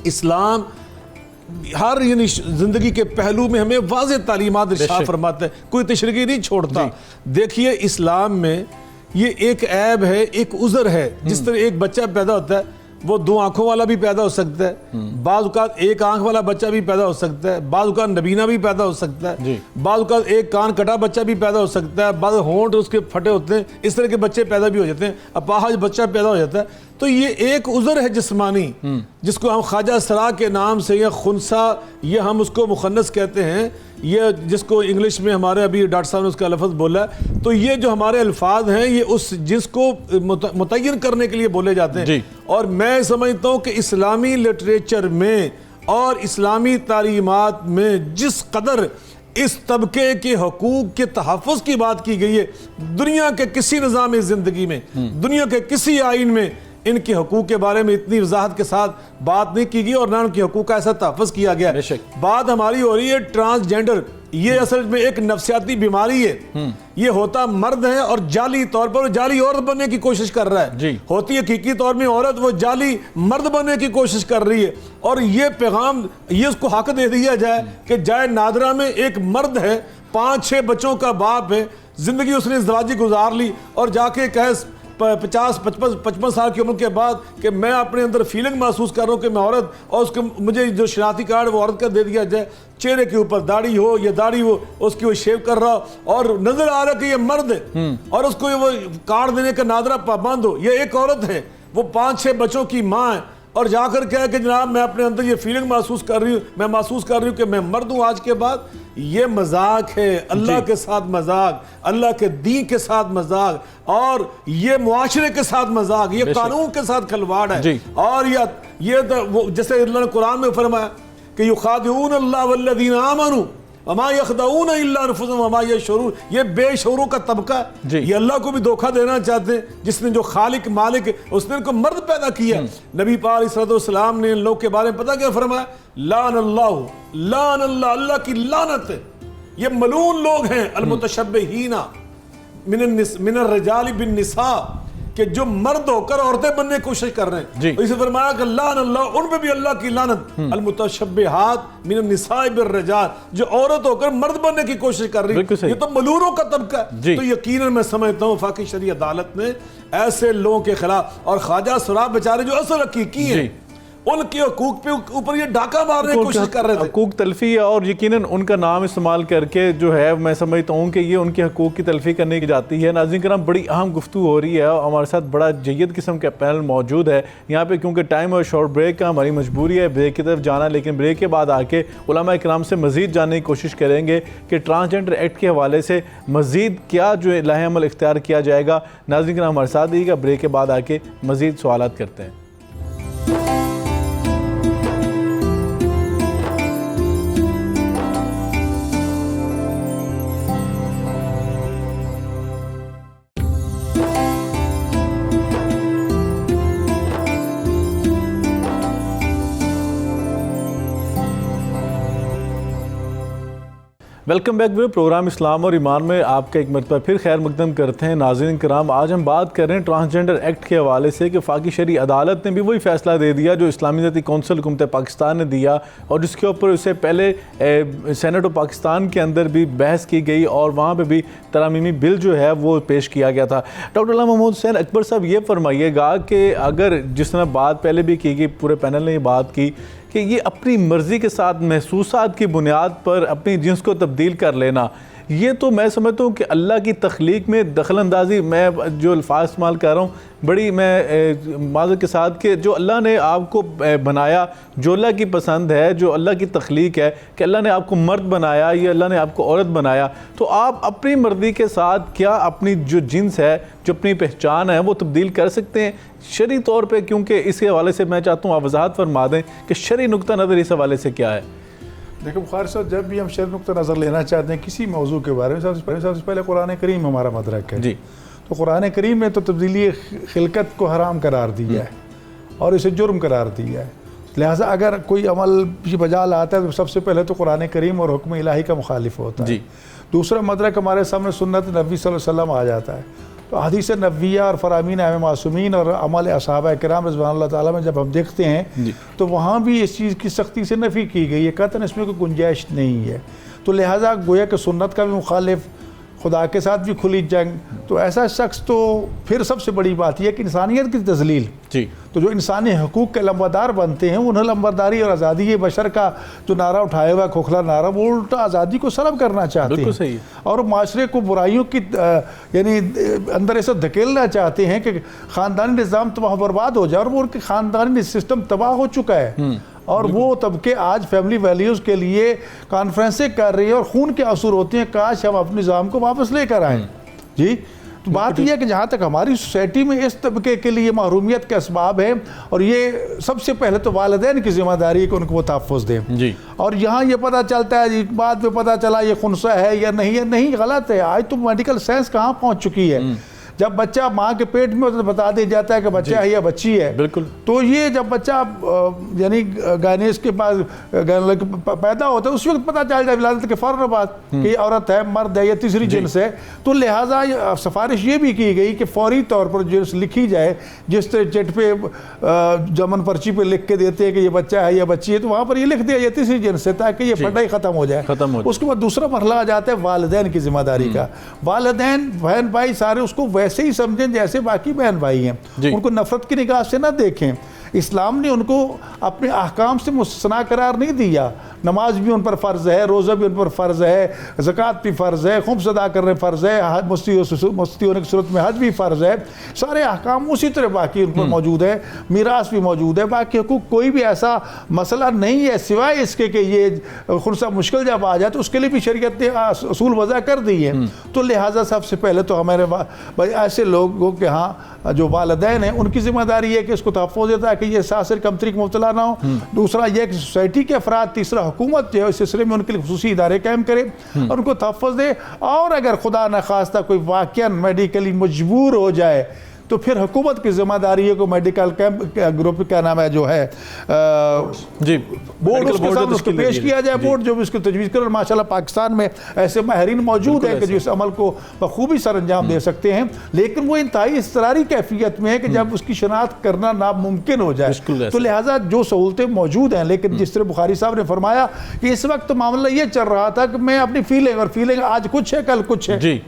اسلام ہر یعنی زندگی کے پہلو میں ہمیں واضح تعلیمات ارشاد فرماتا ہے، کوئی تشریحی نہیں چھوڑتا۔ دیکھیے اسلام میں یہ ایک عیب ہے، ایک عذر ہے، جس طرح ایک بچہ پیدا ہوتا ہے وہ 2 آنکھوں والا بھی پیدا ہو سکتا ہے، بعض اوقات 1 آنکھ والا بچہ بھی پیدا ہو سکتا ہے، بعض اوقات نبینا بھی پیدا ہو سکتا ہے، بعض اوقات 1 کان کٹا بچہ بھی پیدا ہو سکتا ہے، بعض ہونٹ اس کے پھٹے ہوتے ہیں، اس طرح کے بچے پیدا بھی ہو جاتے ہیں، اپاہج بچہ پیدا ہو جاتا ہے۔ تو یہ ایک عذر ہے جسمانی جس کو ہم خواجہ سرا کے نام سے یا خنسا، یہ ہم اس کو مخنث کہتے ہیں، یہ جس کو انگلش میں ہمارے ابھی ڈاکٹر صاحب نے اس کا لفظ بولا ہے، تو یہ جو ہمارے الفاظ ہیں یہ اس جس کو متعین کرنے کے لیے بولے جاتے ہیں۔ اور میں سمجھتا ہوں کہ اسلامی لٹریچر میں اور اسلامی تعلیمات میں جس قدر اس طبقے کے حقوق کے تحفظ کی بات کی گئی ہے، دنیا کے کسی نظام زندگی میں، دنیا کے کسی آئین میں ان کے حقوق کے بارے میں اتنی وضاحت کے ساتھ بات نہیں کی گئی اور نہ ان کے حقوق کا ایسا تحفظ کیا گیا۔ بات ہماری ہو رہی ہے ٹرانسجینڈر، یہ اصل میں ایک نفسیاتی بیماری ہے، یہ ہوتا مرد ہے اور جعلی طور پر جعلی عورت بننے کی کوشش کر رہا ہے، ہوتی حقیقی طور میں عورت، وہ جعلی مرد بننے کی کوشش کر رہی ہے۔ اور یہ پیغام یہ اس کو حق دے دیا جائے کہ جائے نادرہ میں ایک مرد ہے، 5-6 بچوں کا باپ ہے، زندگی اس نے ازدواجی گزار لی اور جا کے کہے 50-55 سال کی عمر کے بعد کہ میں اپنے اندر فیلنگ محسوس کر رہا ہوں کہ میں عورت، اور اس کے مجھے جو شناختی کارڈ وہ عورت کا دے دیا جائے، چہرے کے اوپر داڑھی ہو یا داڑھی وہ اس کی وہ شیو کر رہا ہو اور نظر آ رہا کہ یہ مرد ہے اور اس کو وہ کارڈ دینے کا نادرہ پابند ہو، یہ ایک عورت ہے، وہ 5-6 بچوں کی ماں ہے، اور جا کر کہا کہ جناب میں اپنے اندر یہ فیلنگ محسوس کر رہی ہوں کہ میں مرد ہوں آج کے بعد۔ یہ مذاق ہے، اللہ کے ساتھ مذاق، اللہ کے دین کے ساتھ مذاق، اور یہ معاشرے کے ساتھ مذاق، یہ قانون کے ساتھ کھلواڑ ہے۔ اور یہ جیسے اللہ نے قرآن میں فرمایا کہ یخادعون اللہ والذین آمنوا وما یخدعون الا انفسهم وما یشعرون، یہ بے شعوروں کا طبقہ ہے، یہ اللہ کو بھی دھوکہ دینا چاہتے ہیں، جس نے جو خالق مالک ہے اس نے ان کو مرد پیدا کیا۔ نبی پاک علیہ الصلوۃ والسلام نے ان لوگ کے بارے میں پتہ کیا فرمایا؟ لعن اللہ، اللہ کی لعنت ہے، یہ ملعون لوگ ہیں، المتشبہین من الرجال بالنساء، کہ جو مرد ہو کر عورتیں بننے کی کوشش کر رہے ہیں۔ اسے فرمایا کہ لعن اللہ، ان پہ بھی اللہ کی لعنت، المتشبہات من النساء بالرجال، جو عورت ہو کر مرد بننے کی کوشش کر رہی ہے، یہ تو ملعونوں کا طبقہ ہے۔ تو یقیناً میں سمجھتا ہوں وفاقی شرعی عدالت نے ایسے لوگوں کے خلاف، اور خواجہ سرا بیچارے جو اصل حقیقی ہیں ان کے حقوق پہ اوپر یہ ڈاکہ مارنے کی کوشش کر رہے تھے، حقوق تلفی ہے، اور یقیناً ان کا نام استعمال کر کے جو ہے میں سمجھتا ہوں کہ یہ ان کے حقوق کی تلفی کرنے کی جاتی ہے۔ ناظرین کرام، بڑی اہم گفتگو ہو رہی ہے اور ہمارے ساتھ بڑا جید قسم کا پینل موجود ہے یہاں پہ، کیونکہ ٹائم اور شارٹ بریک کا ہماری مجبوری ہے بریک کی طرف جانا، لیکن بریک کے بعد آ کے علماء کرام سے مزید جاننے کی کوشش کریں گے کہ ٹرانسجنڈر ایکٹ کے حوالے سے مزید کیا جو لاہ عمل اختیار کیا جائے گا۔ ناظرین کرام ہمارے ساتھ رہیے گا، بریک کے بعد آ کے مزید سوالات کرتے ہیں۔ ویلکم بیک پروگرام اسلام اور ایمان میں آپ کا ایک مرتبہ پھر خیر مقدم کرتے ہیں۔ ناظرین کرام، آج ہم بات کر رہے ہیں ٹرانسجنڈر ایکٹ کے حوالے سے کہ وفاقی شرعی عدالت نے بھی وہی فیصلہ دے دیا جو اسلامی ذاتی کونسل حکومت پاکستان نے دیا، اور جس کے اوپر اسے پہلے سینٹ آف پاکستان کے اندر بھی بحث کی گئی اور وہاں پہ بھی ترمیمی بل جو ہے وہ پیش کیا گیا تھا۔ ڈاکٹر علامہ محمود حسین اکبر صاحب، یہ فرمائیے گا کہ اگر جس طرح بات پہلے بھی کی گئی، پورے پینل نے یہ بات کی کہ یہ اپنی مرضی کے ساتھ محسوسات کی بنیاد پر اپنی جنس کو تبدیل کر لینا، یہ تو میں سمجھتا ہوں کہ اللہ کی تخلیق میں دخل اندازی، میں جو الفاظ استعمال کر رہا ہوں بڑی میں معذرت کے ساتھ، کہ جو اللہ نے آپ کو بنایا، جو اللہ کی پسند ہے، جو اللہ کی تخلیق ہے کہ اللہ نے آپ کو مرد بنایا یا اللہ نے آپ کو عورت بنایا، تو آپ اپنی مرضی کے ساتھ کیا اپنی جو جنس ہے، جو اپنی پہچان ہے وہ تبدیل کر سکتے ہیں شرعی طور پہ؟ کیونکہ اس حوالے سے میں چاہتا ہوں آپ وضاحت فرما دیں کہ شرعی نقطہ نظر اس حوالے سے کیا ہے؟ دیکھیں بخاری صاحب، جب بھی ہم شرعی نقطہ نظر لینا چاہتے ہیں کسی موضوع کے بارے میں، سب سے پہلے قرآن کریم ہمارا مدرک ہے جی. تو قرآن کریم نے تو تبدیلی خلقت کو حرام قرار دیا ہے اور اسے جرم قرار دیا ہے. لہٰذا اگر کوئی عمل بجا لاتا ہے تو سب سے پہلے تو قرآن کریم اور حکم الہی کا مخالف ہوتا ہے. دوسرا مدرک ہمارے سامنے سنت نبی صلی اللہ علیہ وسلم آ جاتا ہے. تو حدیث نبویہ اور فرامین ائمہ معصومین اور عمل صحابہ کرام رضوان اللہ تعالیٰ میں جب ہم دیکھتے ہیں تو وہاں بھی اس چیز کی سختی سے نفی کی گئی ہے، قطعاً اس میں کوئی گنجائش نہیں ہے. تو لہٰذا گویا کہ سنت کا بھی مخالف، خدا کے ساتھ بھی کھلی جنگ، تو ایسا شخص تو پھر سب سے بڑی بات یہ ہے کہ انسانیت کی تذلیل. تو جو انسانی حقوق کے لمبردار بنتے ہیں انہیں لمبرداری اور آزادی بشر کا جو نعرہ اٹھایا ہوا کھوکھلا نعرہ، وہ الٹا آزادی کو سلب کرنا چاہتے ہیں اور معاشرے کو برائیوں کی یعنی اندر ایسا دھکیلنا چاہتے ہیں کہ خاندانی نظام تباہ برباد ہو جائے، اور وہ ان کے خاندانی سسٹم تباہ ہو چکا ہے. اور وہ طبقے آج فیملی ویلیوز کے لیے کانفرنسیں کر رہی ہیں اور خون کے آنسو ہوتے ہیں، کاش ہم اپنے نظام کو واپس لے کر آئیں. جی تو بات یہ ہے کہ جہاں تک ہماری سوسائٹی میں اس طبقے کے لیے محرومیت کے اسباب ہیں، اور یہ سب سے پہلے تو والدین کی ذمہ داری ہے کہ ان کو وہ تحفظ دیں. اور یہاں یہ پتہ چلتا ہے بعد میں پتہ چلا یہ خنثی ہے یا نہیں، غلط ہے. آج تو میڈیکل سائنس کہاں پہنچ چکی ہے. جب بچہ ماں کے پیٹ میں بتا دیا جاتا ہے کہ بچہ ہے یا بچی ہے، بالکل. تو یہ جب بچہ یعنی گائنیس کے پاس پیدا ہوتا ہے اس وقت پتہ چل جائے ولادت کے فوراً بعد کہ یہ عورت ہے، مرد ہے یا تیسری جنس ہے. تو لہٰذا سفارش یہ بھی کی گئی کہ فوری طور پر جنس لکھی جائے، جس طرح چٹ پہ جمن پرچی پہ لکھ کے دیتے ہیں کہ یہ بچہ ہے یا بچی ہے، تو وہاں پر یہ لکھ دیا یہ تیسری جنس ہے تاکہ یہ پھٹائی ختم ہو جائے. اس کے بعد دوسرا مرحلہ آ جاتا ہے والدین کی ذمہ داری کا. والدین بہن بھائی سارے اس کو ویسے ہی سمجھیں جیسے باقی بہن بھائی ہیں، ان کو نفرت کی نگاہ سے نہ دیکھیں. اسلام نے ان کو اپنے احکام سے مستثنا قرار نہیں دیا. نماز بھی ان پر فرض ہے، روزہ بھی ان پر فرض ہے، زکوٰۃ بھی فرض ہے، خمس ادا کرنے فرض ہے، مستی ہونے کی صورت میں حج بھی فرض ہے. سارے احکام اسی طرح باقی ان پر موجود ہے. میراث بھی موجود ہے، باقی حقوق کوئی بھی ایسا مسئلہ نہیں ہے سوائے اس کے کہ یہ خنثی مشکل جب آ جائے تو اس کے لیے بھی شریعت نے اصول وضع کر دی ہے. تو لہٰذا سب سے پہلے تو ہمارے ایسے لوگوں کے ہاں جو والدین ہیں ان کی ذمہ داری ہے کہ اس کو تحفظ دیتا ہے کہ یہ ساسر کمتری کو مبتلا نہ ہو. دوسرا یہ کہ سوسائٹی کے افراد، تیسرا حکومت جو ہے اس سلسلے میں ان کے لیے خصوصی ادارے قائم کرے اور ان کو تحفظ دے. اور اگر خدا نخواستہ کوئی واقعاً میڈیکلی مجبور ہو جائے تو پھر حکومت کی ذمہ داری ہے کہ میڈیکل کیمپ گروپ کا نام ہے جو ہے بورڈ، اس کے سامنے اس کو پیش کیا جائے. بورڈ جو بھی اس کو تجویز کرے. اور ماشاءاللہ پاکستان میں ایسے ماہرین موجود ہیں کہ جو اس عمل کو بخوبی سر انجام دے سکتے ہیں، لیکن وہ انتہائی اضطراری کیفیت میں ہے کہ جب اس کی شناخت کرنا ناممکن ہو جائے. تو لہٰذا جو سہولتیں موجود ہیں، لیکن جس طرح بخاری صاحب نے فرمایا کہ اس وقت معاملہ یہ چل رہا تھا کہ میں اپنی فیلنگ آج کچھ ہے کل کچھ ہے.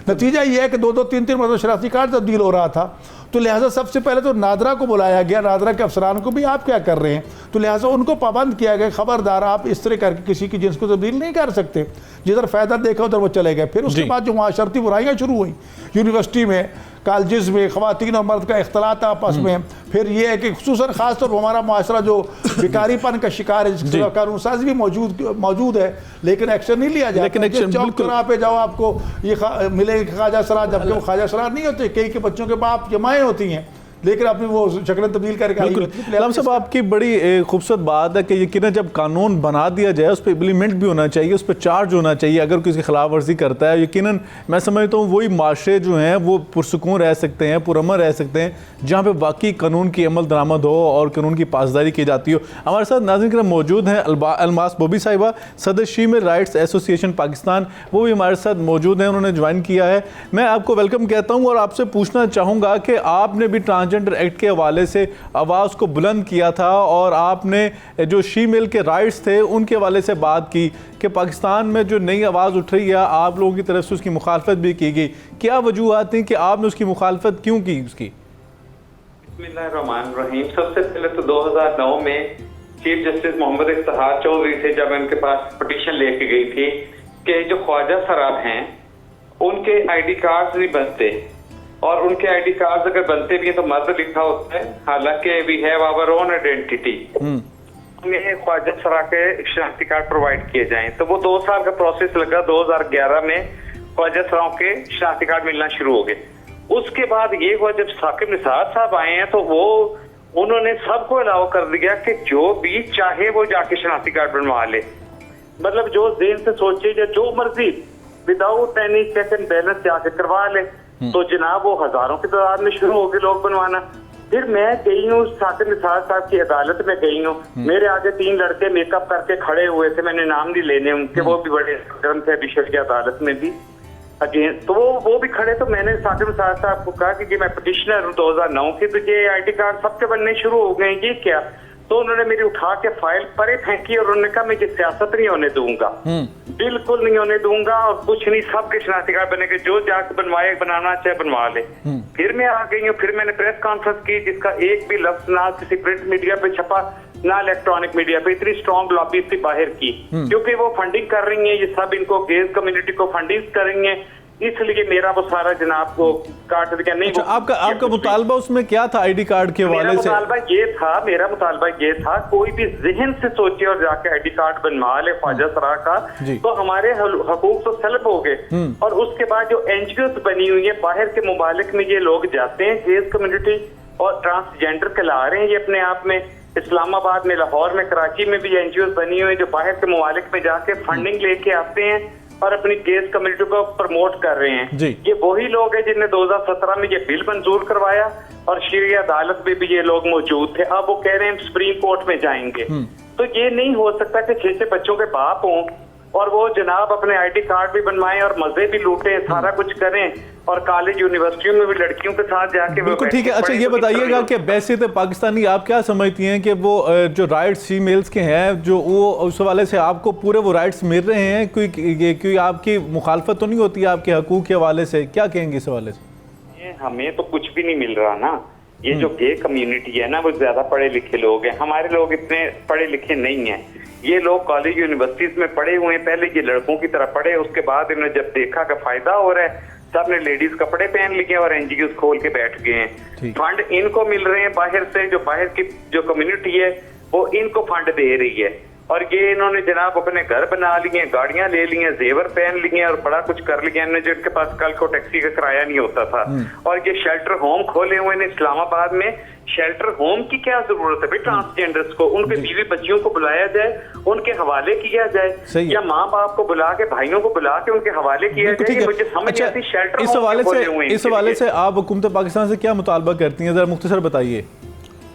نتیجہ یہ ہے کہ 2-3 مرتبہ شناختی کارڈ تبدیل ہو رہا تھا. تو لہٰذا سب سے پہلے تو نادرا کو بلایا گیا، نادرا کے افسران کو بھی آپ کیا کر رہے ہیں. تو لہٰذا ان کو پابند کیا گیا، خبردار آپ اس طرح کر کے کسی کی جنس کو تبدیل نہیں کر سکتے. جدھر فائدہ دیکھا ادھر وہ چلے گئے. پھر اس کے بعد جو معاشرتی برائیاں شروع ہوئیں یونیورسٹی میں، کالجز میں، خواتین اور مرد کا اختلاط آپس میں. پھر یہ ہے کہ خصوصاً خاص طور پر ہمارا معاشرہ جو بیکاری پن کا شکار ہے، جس کا قانون سازی بھی موجود ہے لیکن ایکشن نہیں لیا جاتا. چوک چوراہے پہ جاؤ آپ کو یہ ملے خواجہ سرا، جبکہ وہ خواجہ سرا نہیں ہوتے. کئی کے بچوں کے باپ جمائیں ہوتی ہیں لیکن اپنی وہ شکلیں تبدیل کر کے. علامہ صاحب آپ کی بڑی خوبصورت بات ہے کہ یقیناً جب قانون بنا دیا جائے اس پہ امپلیمنٹ بھی ہونا چاہیے، اس پہ چارج ہونا چاہیے. اگر کسی خلاف ورزی کرتا ہے یقیناً میں سمجھتا ہوں وہی معاشرے جو ہیں وہ پرسکون رہ سکتے ہیں، پرامن رہ سکتے ہیں جہاں پہ واقعی قانون کی عمل درآمد ہو اور قانون کی پاسداری کی جاتی ہو. ہمارے ساتھ ناظرین کرام موجود ہیں الماس بوبی صاحبہ، صدر شیمل رائٹس ایسوسی ایشن پاکستان، وہ بھی ہمارے ساتھ موجود ہیں، انہوں نے جوائن کیا ہے. میں آپ کو ویلکم کہتا ہوں اور آپ سے پوچھنا چاہوں گا کہ آپ نے بھی ٹرانسجنڈر ایکٹ کے حوالے سے آواز کو بلند کیا تھا اور آپ نے جو شیمیل کے رائٹس تھے ان کے حوالے سے بات کی کہ پاکستان میں جو نئی آواز اٹھ رہی ہے آپ لوگوں کی طرف سے اس کی مخالفت بھی کی گئی. کیا وجوہات ہیں کہ آپ نے اس کی مخالفت کیوں کی اس کی؟ بسم اللہ الرحمن الرحیم. سب سے پہلے تو 2009 میں چیف جسٹس محمد افتخار چودھری سے جب ان کے پاس پٹیشن لے کے گئی تھی کہ جو خواجہ سراب ہیں ان کے آئی ڈی کارڈ نہیں بنتے، اور ان کے آئی ڈی کارڈ اگر بنتے بھی ہیں تو مرد لکھا ہوتا ہے، حالانکہ we have our own identity. انہیں خواجہ سرا کے شناختی کارڈ پرووائڈ کیے جائیں. تو وہ 2 سال کا پروسیس لگا. 2011 میں خواجہ سراؤں کے شناختی کارڈ ملنا شروع ہو گئے. اس کے بعد یہ ہوا جب ثاقب نثار صاحب آئے ہیں تو انہوں نے سب کو الاؤ کر دیا کہ جو بھی چاہے وہ جا کے شناختی کارڈ بنوا لے، مطلب جو ذہن سے سوچے یا جو مرضی without any check and balance جا کے کروا لے. تو جناب وہ ہزاروں کی تعداد میں شروع ہو گئے لوگ بنوانا. پھر میں گئی ہوں ثاقب نثار صاحب کی عدالت میں گئی ہوں. میرے آگے 3 لڑکے میک اپ کر کے کھڑے ہوئے تھے، میں نے نام نہیں لینے ان کے، وہ بھی بڑے گرم تھے ابھی شرعی عدالت میں بھی اگین. تو وہ بھی کھڑے. تو میں نے ثاقب نثار صاحب کو کہا کہ میں پٹیشنر ہوں 2009 کی، تو یہ آئی ڈی کارڈ سب کے بننے شروع ہو گئے ہیں، یہ کیا؟ تو انہوں نے میری اٹھا کے فائل پرے پھینکی اور انہوں نے کہا میں یہ سیاست نہیں ہونے دوں گا، بالکل نہیں ہونے دوں گا، اور کچھ نہیں، سب کے شناختی کارڈ بنے گے، جو جا کے بنوائے بنانا چاہے بنوا لے. پھر میں آ گئی ہوں. پھر میں نے پریس کانفرنس کی جس کا ایک بھی لفظ نہ کسی پرنٹ میڈیا پہ چھپا نہ الیکٹرانک میڈیا پہ. اتنی اسٹرانگ لابی اس کی باہر کی کیونکہ وہ فنڈنگ کر رہی ہیں، یہ سب ان کو گیز کمیونٹی کو فنڈنگ کر رہی ہیں، اس لیے میرا وہ سارا جناب کو کاٹ دیا. نہیں آپ کا مطالبہ اس میں کیا تھا آئی ڈی کارڈ کے حوالے سے؟ میرا مطالبہ یہ تھا کوئی بھی ذہن سے سوچے اور جا کے آئی ڈی کارڈ بنوا لے خواجہ سرا کا تو ہمارے حقوق تو سلب ہو گئے. اور اس کے بعد جو این جی اوز بنی ہوئی ہیں باہر کے ممالک میں، یہ لوگ جاتے ہیں گیز کمیونٹی اور ٹرانسجینڈر کہلا رہے ہیں یہ اپنے آپ میں. اسلام آباد میں، لاہور میں، کراچی میں بھی این جی اوز بنی ہوئی ہیں جو باہر کے ممالک میں جا کے فنڈنگ لے کے آتے ہیں اور اپنی گیز کمیونٹی کو پروموٹ کر رہے ہیں. یہ وہی لوگ ہیں جن نے 2017 میں یہ بل منظور کروایا اور شرعی عدالت میں بھی یہ لوگ موجود تھے. اب وہ کہہ رہے ہیں سپریم کورٹ میں جائیں گے. تو یہ نہیں ہو سکتا کہ 6 بچوں کے باپ ہوں اور وہ جناب اپنے آئی ڈی کارڈ بھی بنوائیں اور مزے بھی لوٹیں، سارا کچھ کریں، اور کالج یونیورسٹیوں میں بھی لڑکیوں کے ساتھ جا کے. بالکل ٹھیک ہے. اچھا یہ بتائیے گا کہ بحیثیت پاکستانی آپ کیا سمجھتی ہیں کہ وہ جو رائٹس فیمیلز کے ہیں جو وہ اس حوالے سے آپ کو پورے وہ رائٹس مل رہے ہیں؟ کوئی آپ کی مخالفت تو نہیں ہوتی آپ کے حقوق کے حوالے سے؟ کیا کہیں گے اس حوالے سے؟ ہمیں تو کچھ بھی نہیں مل رہا نا. یہ جو گے کمیونٹی ہے نا وہ زیادہ پڑھے لکھے لوگ ہیں، ہمارے لوگ اتنے پڑھے لکھے نہیں ہیں. یہ لوگ کالج یونیورسٹیز میں پڑھے ہوئے ہیں، پہلے یہ لڑکوں کی طرح پڑھے، اس کے بعد انہوں نے جب دیکھا کہ فائدہ ہو رہا ہے سب نے لیڈیز کپڑے پہن لیے اور این جی اوز کھول کے بیٹھ گئے ہیں. فنڈ ان کو مل رہے ہیں باہر سے، جو باہر کی جو کمیونٹی ہے وہ ان کو فنڈ دے رہی ہے، اور یہ انہوں نے جناب اپنے گھر بنا لیے، گاڑیاں لے لی ہیں، زیور پہن لیے اور بڑا کچھ کر لیا انہوں نے جو ان کے پاس کل کو ٹیکسی کا کرایہ نہیں ہوتا تھا. اور یہ شیلٹر ہوم کھولے ہوئے ہیں اسلام آباد میں. شیلٹر ہوم کی کیا ضرورت ہے بھائی؟ ٹرانسجینڈرز کو، ان کے بیوی بچیوں کو بلایا جائے، ان کے حوالے کیا جائے، یا ماں باپ کو بلا کے، بھائیوں کو بلا کے ان کے حوالے کیا جائے. مجھے سمجھ آتی شیلٹر اس حوالے سے آپ حکومت پاکستان سے کیا مطالبہ کرتی ہیں؟ ذرا مختصر بتائیے.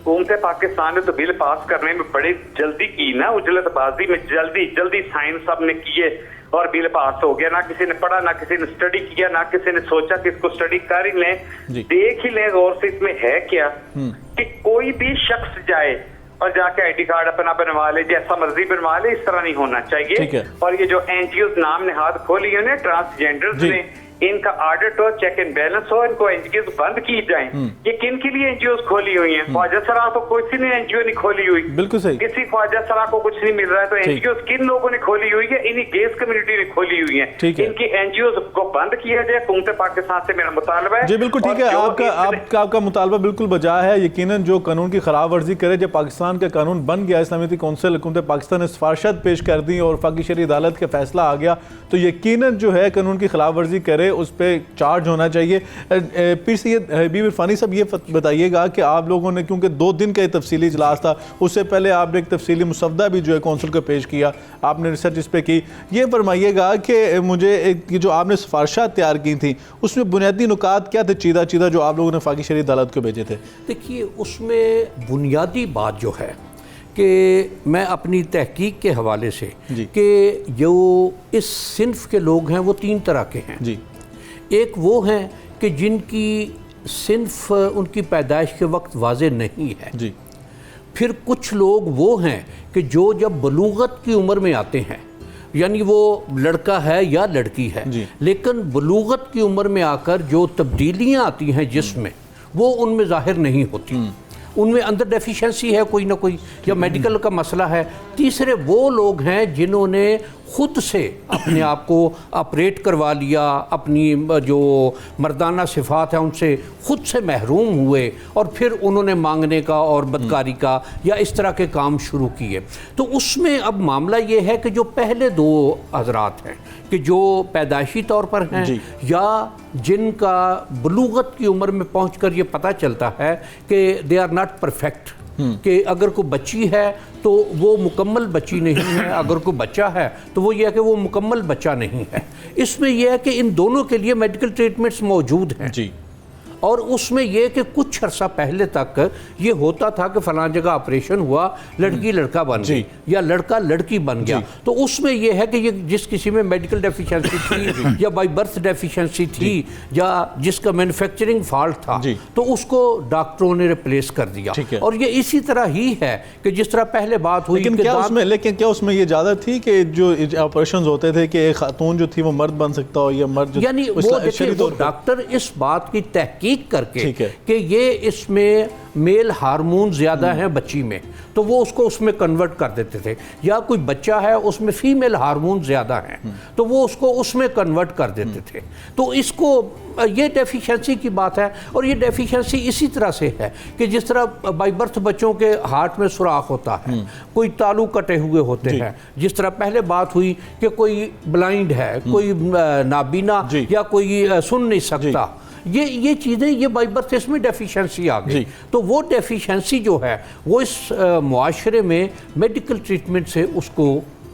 حکومت پاکستان نے تو بل پاس کرنے میں بڑی جلدی کی نا، اجلت بازی میں جلدی سائن سب نے کیے اور بل پاس ہو گیا. نہ کسی نے پڑھا، نہ کسی نے اسٹڈی کیا، نہ کسی نے سوچا کہ اس کو اسٹڈی کر ہی لیں، دیکھ ہی لیں غور سے اس میں ہے کیا. کہ کوئی بھی شخص جائے اور جا کے آئی ڈی کارڈ اپنا بنوا لے، جیسا مرضی بنوا لے، اس طرح نہیں ہونا چاہیے. اور یہ جو این جی اوز نام نہاد کھولی ہیں ٹرانسجینڈرز نے، ان کا آڈٹ ہو، چیک اینڈ بیلنس ہو، ان کو این جی اوز بند کی جائیں. یہ کن کے لیے این جی اوز کھولی ہوئی ہیں؟ خواجہ سرا کو کسی نے این جی او نہیں کھولی ہوئی. بالکل صحیح. کسی خواجہ سرا کو کچھ نہیں مل رہا ہے تو این جی اوز کن لوگوں نے کھولی ہوئی ہے؟ انہی گیز کمیونٹی نے کھولی ہوئی ہیں. ان کی این جی اوز کو بند کیا جائے. حکومت پاکستان سے میرا مطالبہ ہے. جی بالکل ٹھیک ہے. آپ کا مطالبہ بالکل بجا ہے. یقیناً جو قانون کی خلاف ورزی کرے، جب پاکستان کا قانون بن گیا، اسلامی کونسل حکومت پاکستان نے سفارشات پیش کر دی اور وفاقی شرعی عدالت کا فیصلہ آ گیا، تو یقیناً جو ہے قانون کی خلاف ورزی کرے اس پہ چارج ہونا چاہیے. پھر سید حبیب عرفانی صاحب یہ بتائیے گا کہ آپ لوگوں نے، کیونکہ 2 دن کا یہ تفصیلی اجلاس تھا، اس سے پہلے آپ نے ایک تفصیلی مسودہ بھی جو ہے کونسل کو پیش کیا، آپ نے ریسرچ اس پہ کی. یہ فرمائیے گا کہ مجھے جو آپ نے سفارشات تیار کی تھیں اس میں بنیادی نکات کیا تھے چیدہ جو آپ لوگوں نے وفاقی شرعی عدالت کو بھیجے تھے؟ دیکھیے اس میں بنیادی بات جو ہے کہ میں اپنی تحقیق کے حوالے سے کہ جو اس صنف کے لوگ ہیں وہ 3 طرح کے ہیں. ایک وہ ہیں کہ جن کی صنف ان کی پیدائش کے وقت واضح نہیں ہے. پھر کچھ لوگ وہ ہیں کہ جو جب بلوغت کی عمر میں آتے ہیں، یعنی وہ لڑکا ہے یا لڑکی ہے، لیکن بلوغت کی عمر میں آ کر جو تبدیلیاں آتی ہیں جسم میں وہ ان میں ظاہر نہیں ہوتی، ان میں اندر ڈیفیشنسی ہے کوئی نہ کوئی، یا میڈیکل کا مسئلہ ہے. تیسرے وہ لوگ ہیں جنہوں نے خود سے اپنے آپ کو آپریٹ کروا لیا، اپنی جو مردانہ صفات ہیں ان سے خود سے محروم ہوئے، اور پھر انہوں نے مانگنے کا اور بدکاری کا یا اس طرح کے کام شروع کیے. تو اس میں اب معاملہ یہ ہے کہ جو پہلے دو حضرات ہیں کہ جو پیدائشی طور پر ہیں یا جن کا بلوغت کی عمر میں پہنچ کر یہ پتہ چلتا ہے کہ دے آر ناٹ پرفیکٹ، کہ اگر کوئی بچی ہے تو وہ مکمل بچی نہیں ہے، اگر کوئی بچہ ہے تو وہ یہ ہے کہ وہ مکمل بچہ نہیں ہے. اس میں یہ ہے کہ ان دونوں کے لیے میڈیکل ٹریٹمنٹس موجود ہیں. اور اس میں یہ کہ کچھ عرصہ پہلے تک یہ ہوتا تھا کہ فلاں جگہ آپریشن ہوا، لڑکی لڑکا بن گئی یا لڑکا لڑکی بن گیا. تو اس میں یہ ہے کہ یہ جس کسی میں میڈیکل ڈیفیشنسی تھی یا بائی برتھ ڈیفیشنسی تھی یا جس کا مینوفیکچرنگ فالٹ تھا تو اس کو ڈاکٹروں نے ریپلیس کر دیا. اور یہ اسی طرح ہی ہے کہ جس طرح پہلے بات ہوئی. لیکن کیا اس میں یہ اجازت تھی کہ جو آپریشنز ہوتے تھے کہ ایک خاتون جو تھی وہ مرد بن سکتا ہو یا مرد، یعنی وہ ڈاکٹر اس بات کی تحقیق کر کے کہ یہ اس میں میل ہارمون زیادہ ہیں بچی میں تو وہ اس کو اس میں کنورٹ کر دیتے تھے، یا کوئی بچہ ہے اس میں فیمیل ہارمون زیادہ ہیں تو وہ اس کو اس میں کنورٹ کر دیتے تھے. تو اس کو یہ ڈیفیشنسی کی بات ہے. اور یہ ڈیفیشنسی اسی طرح سے ہے کہ جس طرح بائی برتھ بچوں کے ہارٹ میں سوراخ ہوتا ہے، کوئی تالو کٹے ہوئے ہوتے ہیں، جس طرح پہلے بات ہوئی کہ کوئی بلائنڈ ہے، کوئی نابینا یا کوئی سن نہیں سکتا، یہ چیزیں یہ بائی برتھ اس میں ڈیفیشنسی آ گئی. تو وہ ڈیفیشنسی جو ہے وہ اس معاشرے میں میڈیکل ٹریٹمنٹ سے اس کو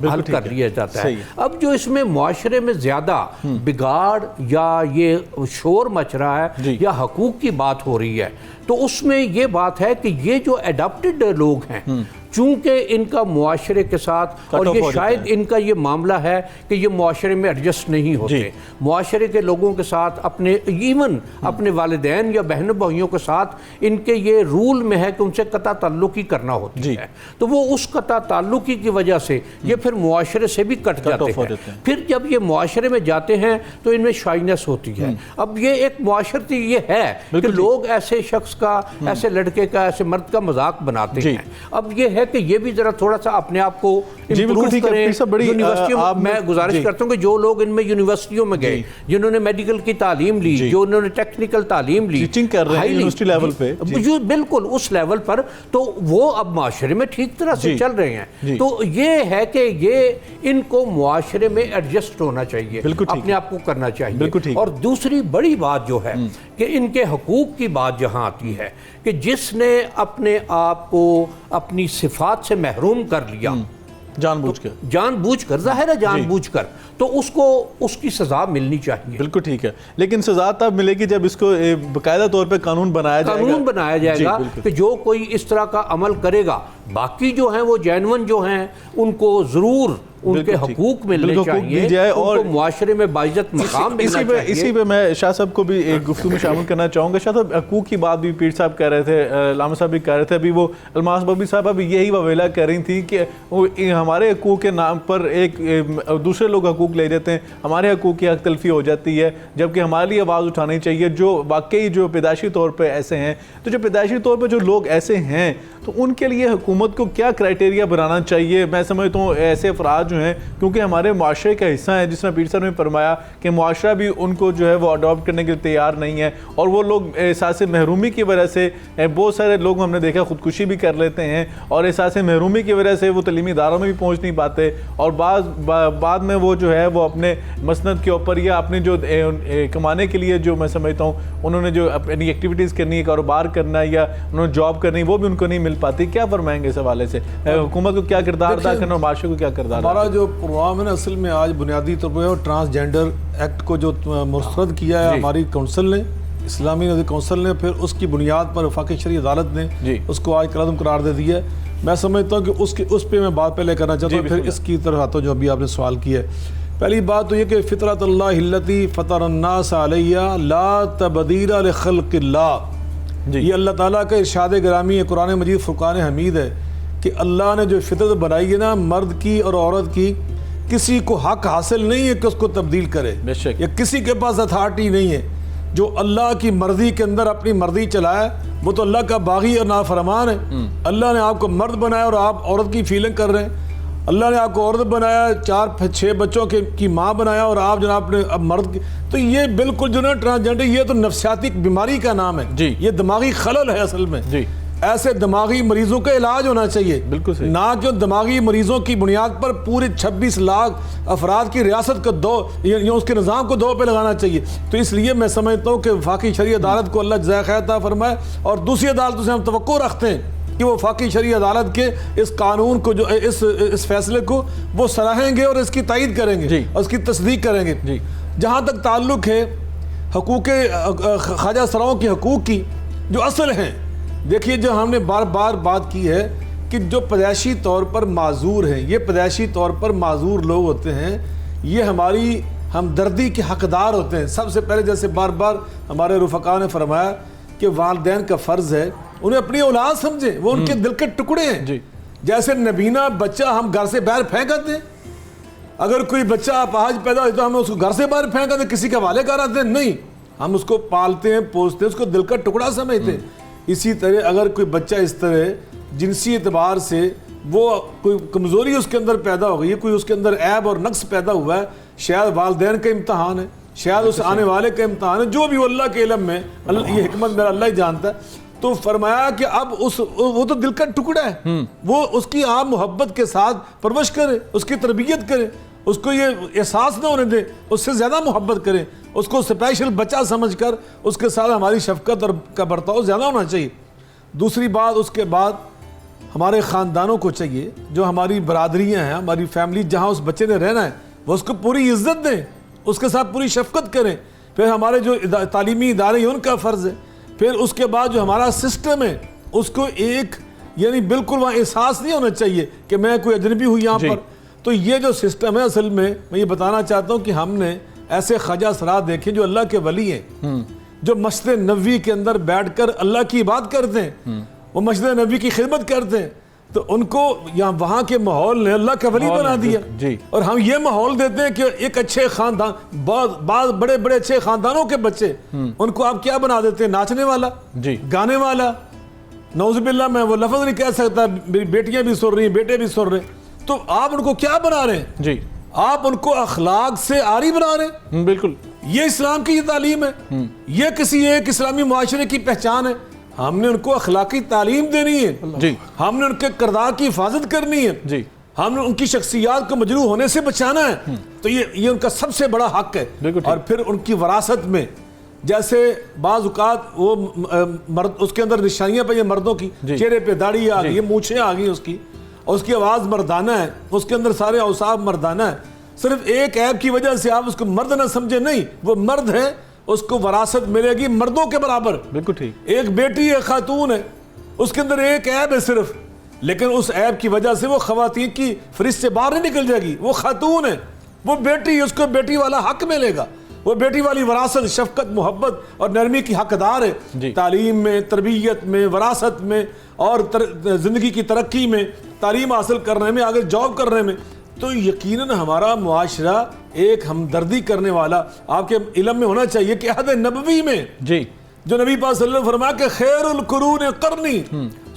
حل کر لیا جاتا ہے. اب جو اس میں معاشرے میں زیادہ بگاڑ یا یہ شور مچ رہا ہے یا حقوق کی بات ہو رہی ہے تو اس میں یہ بات ہے کہ یہ جو اڈاپٹڈ لوگ ہیں چونکہ ان کا معاشرے کے ساتھ اور یہ شاید ان کا یہ معاملہ ہے کہ یہ معاشرے میں ایڈجسٹ نہیں ہوتے، معاشرے کے لوگوں کے ساتھ اپنے ایون اپنے والدین یا بہن بھائیوں کے ساتھ ان کے یہ رول میں ہے کہ ان سے قطع تعلقی کرنا ہوتی ہے. تو وہ اس قطع تعلقی کی وجہ سے یہ پھر معاشرے سے بھی کٹ جاتے ہیں. پھر جب یہ معاشرے میں جاتے ہیں تو ان میں شائنس ہوتی ہے. اب یہ ایک معاشرتی یہ ہے کہ لوگ ایسے شخص کا، ایسے لڑکے کا، ایسے مرد کا مذاق بناتے ہیں. اب یہ ہے کہ یہ بھی ذرا تھوڑا سا اپنے آپ کو امپروو کریں. یونیورسٹیوں میں گزارش کرتا ہوں کہ جو لوگ ان میں یونیورسٹیوں میں گئے، جنہوں نے میڈیکل کی تعلیم لی، جو انہوں نے ٹیکنیکل تعلیم لی، ٹیچنگ کر رہے ہیں یونیورسٹی لیول پہ، بالکل اس لیول پر، تو وہ اب معاشرے میں ٹھیک طرح سے چل رہے ہیں. تو یہ ہے کہ یہ ان کو معاشرے میں ایڈجسٹ ہونا چاہیے، اپنے آپ کو کرنا چاہیے. اور دوسری بڑی بات جو ہے کہ ان کے حقوق کی بات جہاں آتی ہے کہ جس نے اپنے آپ کو اپنی صفات سے محروم کر لیا جان بوجھ کر ظاہر ہے جان بوجھ کر، تو اس کو اس کی سزا ملنی چاہیے. بالکل ٹھیک ہے، لیکن سزا تب ملے گی جب اس کو باقاعدہ طور پہ قانون بنایا جائے گا کہ جو کوئی اس طرح کا عمل کرے گا، باقی جو ہیں وہ جینون جو ہیں ان کو ضرور ان کے حقوق ملنے چاہیے اور معاشرے میں باعزت مقام ملنا چاہیے. اسی پہ میں شاہ صاحب کو بھی ایک گفتگو میں شامل کرنا چاہوں گا. شاہ صاحب حقوق کی بات بھی پیر صاحب کہہ رہے تھے، علامہ صاحب بھی کہہ رہے تھے، ابھی وہ الماس بابی صاحب ابھی یہی وویلا کہہ رہی تھی کہ ہمارے حقوق کے نام پر ایک دوسرے لوگ حقوق لے دیتے ہیں، ہمارے حقوق کی حق تلفی ہو جاتی ہے، جبکہ ہمارے لیے آواز اٹھانی چاہیے جو واقعی جو پیدائشی طور پہ ایسے ہیں. تو جو پیدائشی طور پہ جو لوگ ایسے ہیں تو ان کے لیے حکومت کو کیا کرائٹیریا بنانا چاہیے؟ میں سمجھتا ہوں ایسے افراد جو ہیں کیونکہ ہمارے معاشرے کا حصہ ہیں، جس طرح پیر صاحب نے فرمایا کہ معاشرہ بھی ان کو جو ہے وہ اڈاپٹ کرنے کے لیے تیار نہیں ہے، اور وہ لوگ احساس محرومی کی وجہ سے بہت سارے لوگ ہم نے دیکھا خودکشی بھی کر لیتے ہیں، اور احساس محرومی کی وجہ سے وہ تعلیمی اداروں میں بھی پہنچ نہیں پاتے، اور بعد میں وہ جو ہے وہ اپنے مسند کے اوپر یا اپنے جو کمانے کے لیے جو میں سمجھتا ہوں انہوں نے جو اپنی ایکٹیویٹیز کرنی ہے، کاروبار کرنا ہے یا انہوں نے جاب کرنی، وہ بھی ان کو نہیں مل پاتی. کیا فرمائیں گے اس حوالے سے؟ حکومت کو کیا کردار ادا کرنا اور معاشرے کو کیا کردار؟ ہمارا جو پروگرام ہے نا اصل میں آج بنیادی طور پہ ٹرانسجینڈر ایکٹ کو جو مسترد کیا ہے ہماری کونسل نے، اسلامی نظر کونسل نے، پھر اس کی بنیاد پر وفاقی شرعی عدالت نے اس کو آج کالعدم قرار دے دیا ہے. میں سمجھتا ہوں کہ اس پہ میں بات پہلے کرنا چاہتا ہوں، پھر اس کی طرف آتا ہوں جو ابھی آپ نے سوال کیا ہے. پہلی بات تو یہ کہ فطرت اللہ التی فطر الناس علیہ لا تبدیل لخلق اللہ، یہ اللہ تعالیٰ کا ارشاد گرامی ہے، قرآن مجید فرقان حمید ہے کہ اللہ نے جو فطرت بنائی ہے نا مرد کی اور عورت کی، کسی کو حق حاصل نہیں ہے کہ اس کو تبدیل کرے، یا کسی کے پاس اتھارٹی نہیں ہے. جو اللہ کی مرضی کے اندر اپنی مرضی چلائے وہ تو اللہ کا باغی اور نافرمان ہے. اللہ نے آپ کو مرد بنایا اور آپ عورت کی فیلنگ کر رہے ہیں. اللہ نے آپ کو عورت بنایا, 4-6 بچوں کی ماں بنایا, اور آپ جناب نے اب مرد. تو یہ بالکل جو نا ٹرانسجنڈر, یہ تو نفسیاتی بیماری کا نام ہے جی, یہ دماغی خلل ہے اصل میں. جی, ایسے دماغی مریضوں کا علاج ہونا چاہیے, بالکل صحیح, نہ کہ دماغی مریضوں کی بنیاد پر پورے 26 لاکھ افراد کی ریاست کو دو یا اس کے نظام کو دو پہ لگانا چاہیے. تو اس لیے میں سمجھتا ہوں کہ وفاقی شرعی عدالت کو اللہ جزائے خیر عطا فرمائے, اور دوسری عدالتوں سے ہم توقع رکھتے ہیں کہ وہ وفاقی شرعی عدالت کے اس قانون کو, جو اس فیصلے کو وہ سراہیں گے اور اس کی تائید کریں گے, جی, اور اس کی تصدیق کریں گے. جی, جہاں تک تعلق ہے حقوق خواجہ سراؤں کے حقوق کی جو اصل ہیں, دیکھیے جو ہم نے بار بار بات کی ہے کہ جو پیدائشی طور پر معذور ہیں, یہ پیدائشی طور پر معذور لوگ ہوتے ہیں, یہ ہماری ہمدردی کے حقدار ہوتے ہیں. سب سے پہلے جیسے بار بار ہمارے رفقا نے فرمایا کہ والدین کا فرض ہے انہیں اپنی اولاد سمجھیں, وہ ان کے دل کے ٹکڑے ہیں. جی, جیسے نبینا بچہ ہم گھر سے باہر پھینک دیتے ہیں, اگر کوئی بچہ اپاہج پیدا ہوئی تو ہم اس کو گھر سے باہر پھینک دیتے ہیں, کسی کے حوالے کر آتے ہیں, نہیں, ہم اس کو پالتے ہیں, پوستے ہیں, اس کو دل کا ٹکڑا سمجھتے ہیں. اسی طرح اگر کوئی بچہ اس طرح جنسی اعتبار سے وہ کوئی کمزوری اس کے اندر پیدا ہو گئی ہے, کوئی اس کے اندر عیب اور نقص پیدا ہوا ہے, شاید والدین کا امتحان ہے, شاید اس آنے والے کا امتحان ہے, جو بھی وہ اللہ کے علم میں, یہ حکمت میرا اللہ ہی جانتا ہے. تو فرمایا کہ اب وہ تو دل کا ٹکڑا ہے, وہ اس کی آپ محبت کے ساتھ پرورش کرے, اس کی تربیت کرے, اس کو یہ احساس نہ ہونے دیں, اس سے زیادہ محبت کریں, اس کو اسپیشل بچہ سمجھ کر اس کے ساتھ ہماری شفقت اور کا برتاؤ زیادہ ہونا چاہیے. دوسری بات, اس کے بعد ہمارے خاندانوں کو چاہیے, جو ہماری برادریاں ہیں, ہماری فیملی, جہاں اس بچے نے رہنا ہے, وہ اس کو پوری عزت دیں, اس کے ساتھ پوری شفقت کریں. پھر ہمارے جو تعلیمی ادارے ہیں ان کا فرض ہے. پھر اس کے بعد جو ہمارا سسٹم ہے اس کو ایک یعنی بالکل وہاں احساس نہیں ہونا چاہیے کہ میں کوئی اجنبی ہوں یہاں پر. تو یہ جو سسٹم ہے, اصل میں یہ بتانا چاہتا ہوں کہ ہم نے ایسے خواجہ سرات دیکھے جو اللہ کے ولی ہیں, جو مسجد نبوی کے اندر بیٹھ کر اللہ کی بات کرتے ہیں, وہ مسجد نبوی کی خدمت کرتے ہیں. تو ان کو یہاں وہاں کے ماحول نے اللہ کا ولی بنا دیا. اور ہم یہ ماحول دیتے ہیں کہ ایک اچھے خاندان, بعض بڑے بڑے اچھے خاندانوں کے بچے, ان کو آپ کیا بنا دیتے ہیں, ناچنے والا, گانے والا. نعوذ باللہ, میں وہ لفظ نہیں کہہ سکتا, بیٹیاں بھی سن رہی ہیں, بیٹے بھی سن رہے ہیں. تو آپ ان کو کیا بنا رہے ہیں, جی, آپ ان کو اخلاق سے عاری بنا رہے ہیں. بالکل, یہ اسلام کی تعلیم ہے, یہ کسی ایک اسلامی معاشرے کی پہچان ہے. ہم نے ان کو اخلاقی تعلیم دینی ہے, جی, ہم نے ان کے کردار کی حفاظت کرنی ہے, جی, ہم نے ان کی شخصیات کو مجروح ہونے سے بچانا ہے. تو یہ ان کا سب سے بڑا حق ہے. اور پھر ان کی وراثت میں جیسے بعض اوقات وہ مرد, اس کے اندر نشانیاں پہ یہ مردوں کی, چہرے پہ داڑھی آ گئی, مونچھیں آ گئی اس کی, اور اس کی آواز مردانہ ہے, اس کے اندر سارے اوصاف مردانہ ہے. صرف ایک عیب کی وجہ سے آپ اس کو مرد نہ سمجھے, نہیں, وہ مرد ہے, اس کو وراثت ملے گی مردوں کے برابر. بالکل ٹھیک. ایک بیٹی ہے, خاتون ہے, اس کے اندر ایک عیب ہے صرف, لیکن اس عیب کی وجہ سے وہ خواتین کی فہرست سے باہر نہیں نکل جائے گی. وہ خاتون ہے, وہ بیٹی, اس کو بیٹی والا حق ملے گا, وہ بیٹی والی وراثت, شفقت, محبت اور نرمی کی حقدار ہے. تعلیم میں, تربیت میں, وراثت میں, اور زندگی کی ترقی میں, تعلیم حاصل کرنے میں, آگے جاب کرنے میں. تو یقیناً ہمارا معاشرہ ایک ہمدردی کرنے والا آپ کے علم میں ہونا چاہیے کہ عہد نبوی میں, جی, جو نبی پاک صلی اللہ علیہ وسلم فرمایا کہ خیر القرون قرنی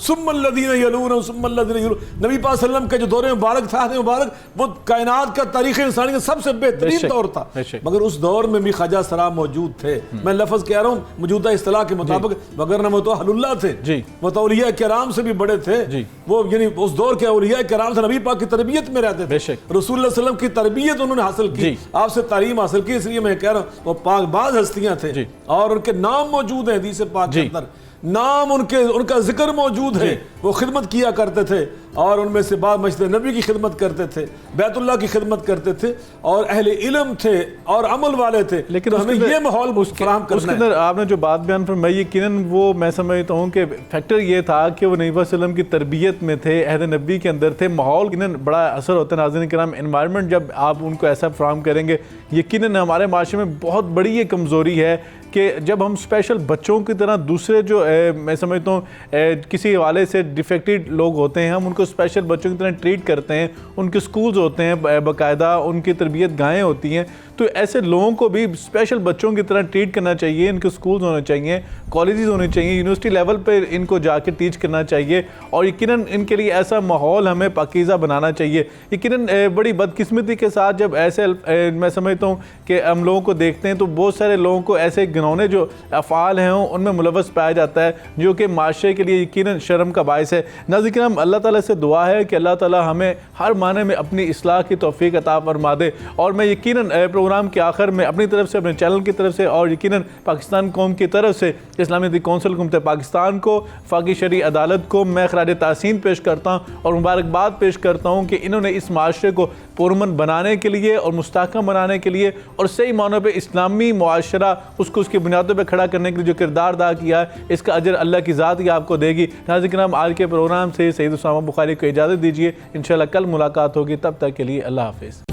ثم الذین یلونہم ثم الذین یلونہم. نبی پاک صلی اللہ علیہ وسلم کا جو دور مبارک تھا, مبارک, وہ کائنات کا تاریخ انسانی کا سب سے بہترین دور تھا. مگر اس دور میں بھی خواجہ سرا موجود تھے. میں لفظ کہہ رہا ہوں موجودہ اصطلاح کے مطابق, وگرنہ وہ تو اہل اللہ تھے, وہ تو اولیاء کرام سے بھی بڑے تھے. وہ یعنی اس دور کے اولیاء کرام سے نبی پاک کی تربیت میں رہتے تھے, رسول اللہ صلی اللہ علیہ وسلم کی تربیت انہوں نے حاصل کی, آپ سے تعلیم حاصل کی. اس لیے میں کہہ رہا ہوں وہ پاک باز ہستیاں تھے, اور ان کے نام موجود ہیں حدیث پاک کے اندر, نام ان کا ذکر موجود ہے. وہ خدمت کیا کرتے تھے, اور ان میں سے بعض مسجد نبی کی خدمت کرتے تھے, بیت اللہ کی خدمت کرتے تھے, اور اہل علم تھے اور عمل والے تھے. لیکن ہمیں یہ ماحول فراہم کرنا ہے. اس کے اندر آپ نے جو بات بیان فرمائی, یقیناً وہ میں سمجھتا ہوں کہ فیکٹر یہ تھا کہ وہ نبی صلی اللہ علیہ وسلم کی تربیت میں تھے, عہد نبی کے اندر تھے. ماحول یقیناً بڑا اثر ہوتا ہے. ناظرین کرام, انوائرمنٹ جب آپ ان کو ایسا فراہم کریں گے, یقیناً ہمارے معاشرے میں بہت بڑی یہ کمزوری ہے کہ جب ہم اسپیشل بچوں کی طرح دوسرے جو میں سمجھتا ہوں کسی حوالے سے ڈیفیکٹڈ لوگ ہوتے ہیں, ہم ان کو اسپیشل بچوں کی طرح ٹریٹ کرتے ہیں. ان کے سکولز ہوتے ہیں باقاعدہ, ان کی تربیت گاہیں ہوتی ہیں. تو ایسے لوگوں کو بھی اسپیشل بچوں کی طرح ٹریٹ کرنا چاہیے. ان کے اسکولز ہونے چاہیے, کالجز ہونے چاہیے, یونیورسٹی لیول پہ ان کو جا کے ٹیچ کرنا چاہیے, اور یقیناً ان کے لیے ایسا ماحول ہمیں پاکیزہ بنانا چاہیے. یقیناً بڑی بدقسمتی کے ساتھ جب ایسے میں سمجھتا ہوں کہ ہم لوگوں کو دیکھتے ہیں تو بہت سارے لوگوں کو ایسے گنونے جو افعال ہیں ان میں ملوث پایا جاتا ہے, جو کہ معاشرے کے لیے یقیناً شرم کا باعث ہے. ناظرین کرام, اللہ تعالیٰ سے دعا ہے کہ اللہ تعالیٰ ہمیں ہر معنی میں اپنی اصلاح کی توفیق عطا فرما دے. اور میں یقیناً پروگرام کے آخر میں اپنی طرف سے, اپنے چینل کی طرف سے, اور یقیناً پاکستان قوم کی طرف سے اسلامی دی کونسل حکومت پاکستان کو, فاقی شرعی عدالت کو میں خراج تحسین پیش کرتا ہوں اور مبارکباد پیش کرتا ہوں کہ انہوں نے اس معاشرے کو پرامن بنانے کے لیے اور مستحکم بنانے کے لیے اور صحیح معنوں پہ اسلامی معاشرہ اس کو اس کی بنیادوں پہ کھڑا کرنے کے لیے جو کردار ادا کیا ہے, اس کا اجر اللہ کی ذات ہی آپ کو دے گی. ناظرین کرام, آج کے پروگرام سے سید اسامہ بخاری کو اجازت دیجیے. انشاءاللہ کل ملاقات ہوگی, تب تک کے لیے اللہ حافظ.